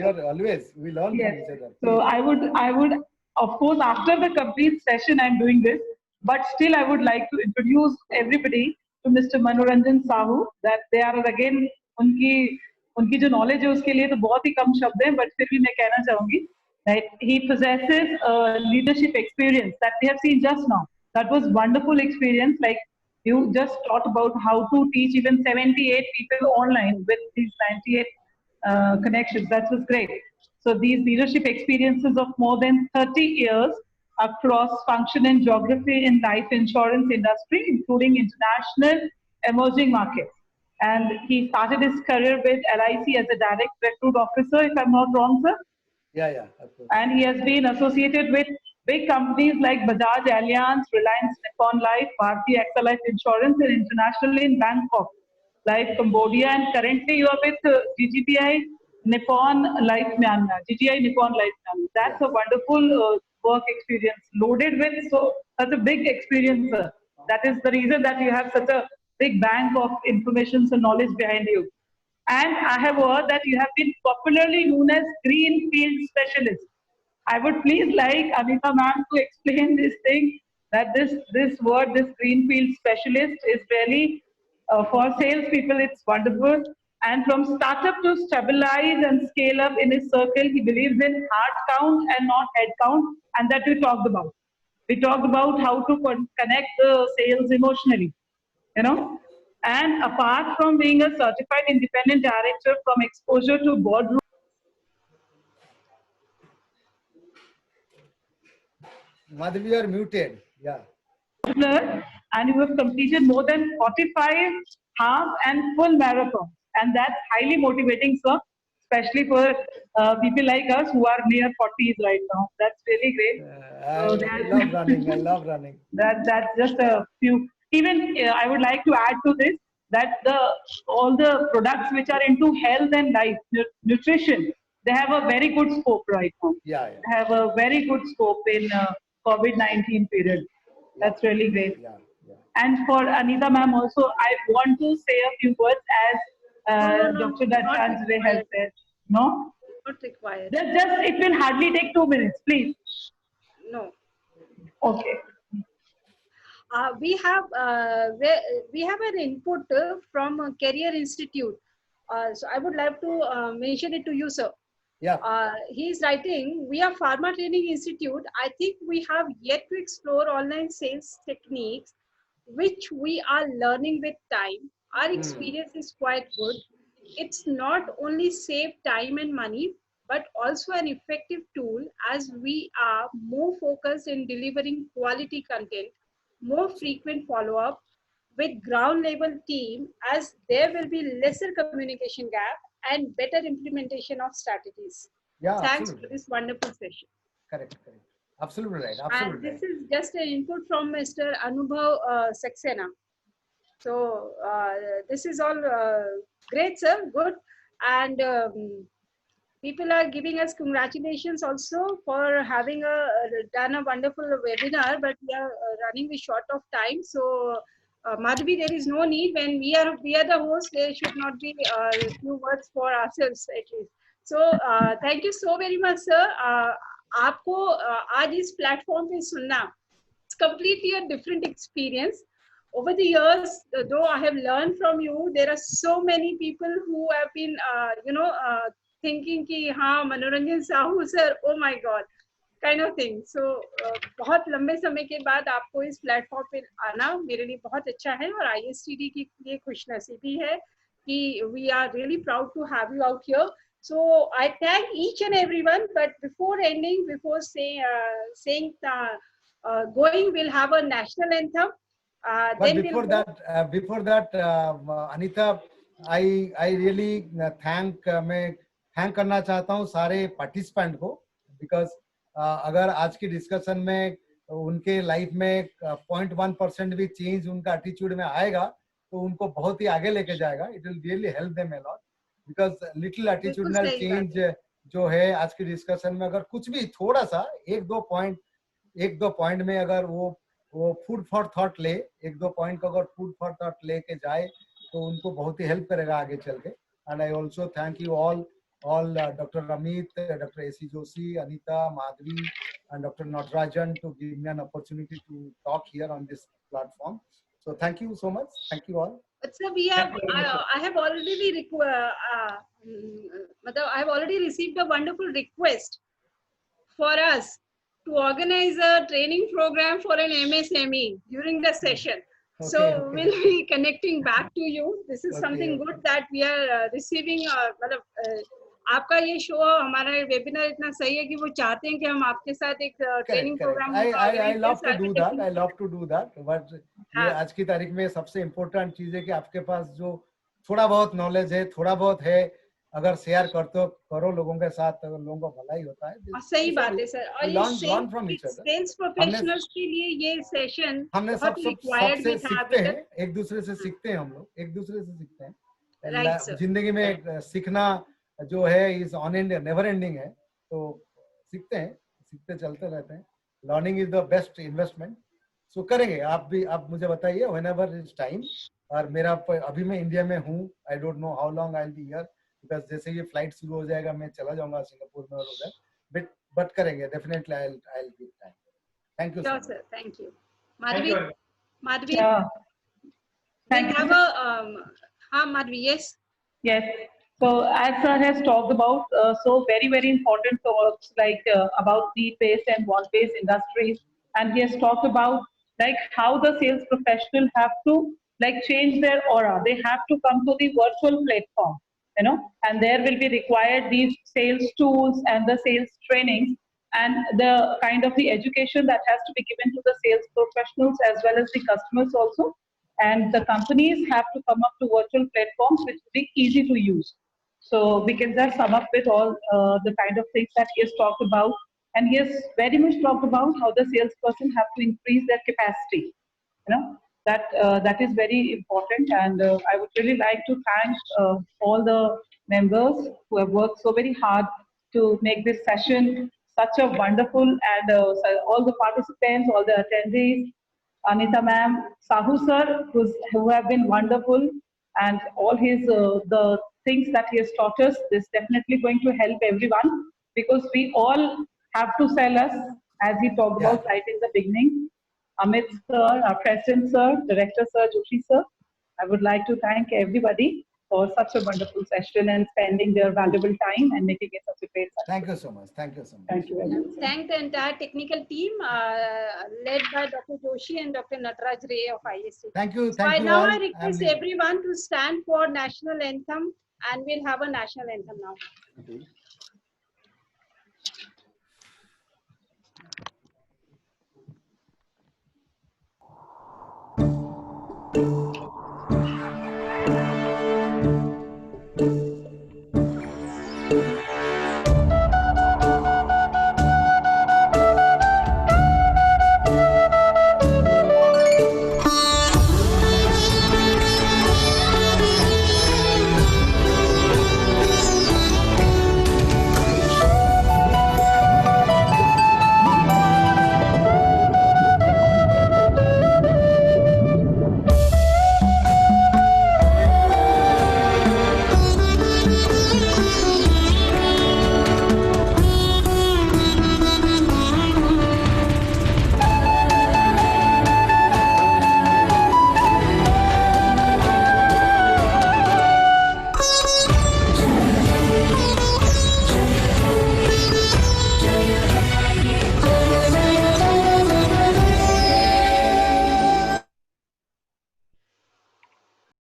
You are always. We learn from each other. Please. So I would, of course, after the complete session, I'm doing this. But still, I would like to introduce everybody to Mr. Manoranjan Sahu. That they are again उनकी जो knowledge है उसके लिए तो बहुत ही कम शब्द हैं. But फिर भी मैं कहना चाहूँगी. Right? He possesses leadership experience that we have seen just now. That was wonderful experience. Like you just taught about how to teach even 78 people online with these 98 connections. That was great. So these leadership experiences of more than 30 years across function and geography in life insurance industry, including international emerging markets. And he started his career with LIC as a direct recruit officer, if I'm not wrong, sir. Yeah. Of course. And he has been associated with big companies like Bajaj Allianz, Reliance Nippon Life, Bharti AXA Life Insurance, and internationally in Bangkok Life Cambodia. And currently you are with GGPI Nippon Life Myanmar. GGI Nippon Life Myanmar. That's a wonderful work experience, loaded with such a big experience, sir. That is the reason that you have such a big bank of information and knowledge behind you. And I have heard that you have been popularly known as Greenfield Specialist. I would please like Anita ma'am to explain this thing, that this word, this Greenfield Specialist, is really for salespeople, it's wonderful. And from startup to stabilize and scale up in his circle, he believes in heart count and not head count, and that we talked about. We talked about how to connect the sales emotionally, you know. And apart from being a certified independent director from exposure to boardroom, Madhavi, you are muted. Yeah. and you have completed more than 45 half and full marathons. And that's highly motivating, sir, especially for people like us who are near 40s right now. That's really great. I love running. That's just a few. Even I would like to add to this that all the products which are into health and life, nutrition, they have a very good scope right now. Yeah. They have a very good scope in COVID-19 period. That's really great. Yeah. And for Anita ma'am also, I want to say a few words as Dr. Dattachandra has said. No? Not required. Just it will hardly take 2 minutes, please. No. Okay. We have an input from Career Institute. So I would like to mention it to you, sir. Yeah. He is writing, we are Pharma Training Institute. I think we have yet to explore online sales techniques, which we are learning with time. Our experience is quite good. It's not only save time and money, but also an effective tool as we are more focused in delivering quality content, more frequent follow-up with ground level team, as there will be lesser communication gap and better implementation of strategies. Yeah. Thanks Absolutely. for this wonderful session. Correct. Absolutely right. And this is just an input from Mr. Anubhav Saxena. So this is all great, sir. Good. And people are giving us congratulations also for having done a wonderful webinar, but we are running with short of time. So Madhavi, there is no need. When we are the host, there should not be few words for ourselves at least. So thank you so very much, sir. आपको आज इस platform पे सुनना, it's completely a different experience. Over the years, though I have learned from you, there are so many people who have been, thinking कि हाँ मनोरंजन Sahu sir, oh my God, kind of thing. So बहुत लंबे समय के बाद आपको इस प्लेटफॉर्म पे आना मेरे लिए बहुत अच्छा है और ISTD के लिए खुशनसीबी है कि we are really proud to have you out here. So I thank each and everyone. But before ending, before saying going, we'll have a national anthem. But Then before we'll that, Anita, I really मैं thank करना चाहता हूँ सारे participant को, because अगर आज की discussion में उनके life में 0.1% भी change उनका attitude में आएगा तो उनको बहुत ही आगे लेके जाएगा. It will really help them a lot, because little attitudinal change जो है आज की discussion में अगर कुछ भी थोड़ा सा एक दो point में अगर वो फूड फॉर थॉट ले, एक दो पॉइंट को अगर फूड फॉर थॉट लेके जाए तो उनको बहुत ही हेल्प करेगा आगे चल के. And I also thank you all doctor Amit, doctor AC Joshi, Anita, Madhavi and Dr. Natarajan to give me an opportunity to talk here on this platform. So thank you so much. Thank you all. So we have, I have already I have already received a wonderful request for us to organize a training program for an MSME during the session. Okay, So okay. we'll be connecting back to you. This is Okay, something okay. good that we are receiving. आपका ये show, हमारा webinar इतना सही है कि वो चाहते हैं कि हम आपके साथ एक training programme I love to do that. I love to do that. But ये आज की तारीख में सबसे इम्पोर्टेंट चीज है कि आपके पास जो थोड़ा बहुत नॉलेज है, थोड़ा बहुत है, अगर शेयर करो लोगों के साथ, तो लोगों को भलाई होता है. सही बात है सर. और ये सेल्स प्रोफेशनल्स के लिए ये सेशन हमने सबसे सीखते हैं, एक दूसरे से सीखते हैं, हम लोग एक दूसरे से सीखते हैं. जिंदगी में सीखना जो है is on and never ending है, तो सीखते चलते रहते हैं. Learning is the best investment. So करेंगे, आप मुझे बताइए व्हेनेवर इज टाइम. और मेरा अभी मैं इंडिया में हूँ, I don't know how long I will be here, because जैसे ये फ्लाइट शुरू हो जाएगा मैं चला जाऊंगा सिंगापुर में और उधर. बट करेंगे definitely. I will give time. Thank you sir. Thank you. Madhavi, Thank you. Madhvi, yes. Yes. So as sir has talked about, so very, very important talks like about need-based and want-based industries. And he has talked about like how the sales professional have to like change their aura. They have to come to the virtual platform, and there will be required these sales tools and the sales trainings and the kind of the education that has to be given to the sales professionals as well as the customers also. And the companies have to come up to virtual platforms which will be easy to use. So we can just sum up with all the kind of things that he has talked about. And he has very much talked about how the salesperson have to increase their capacity. That is very important. And I would really like to thank all the members who have worked so very hard to make this session such a wonderful, and all the participants, all the attendees, Anita ma'am, Sahu sir, who have been wonderful, and all his the things that he has taught us is definitely going to help everyone, because we all have to sell us, as he talked about right in the beginning. Amit sir, our president sir, director sir, Joshi sir, I would like to thank everybody for such a wonderful session and spending their valuable time and making it such a great session. Thank you so much. Thank you so much. Thank you very much. Thank the entire technical team led by Dr. Joshi and Dr. Nataraj Ray of ISTD. Thank you. So Thank you now all. I request everyone to stand for national anthem, and we'll have a national anthem now. Okay.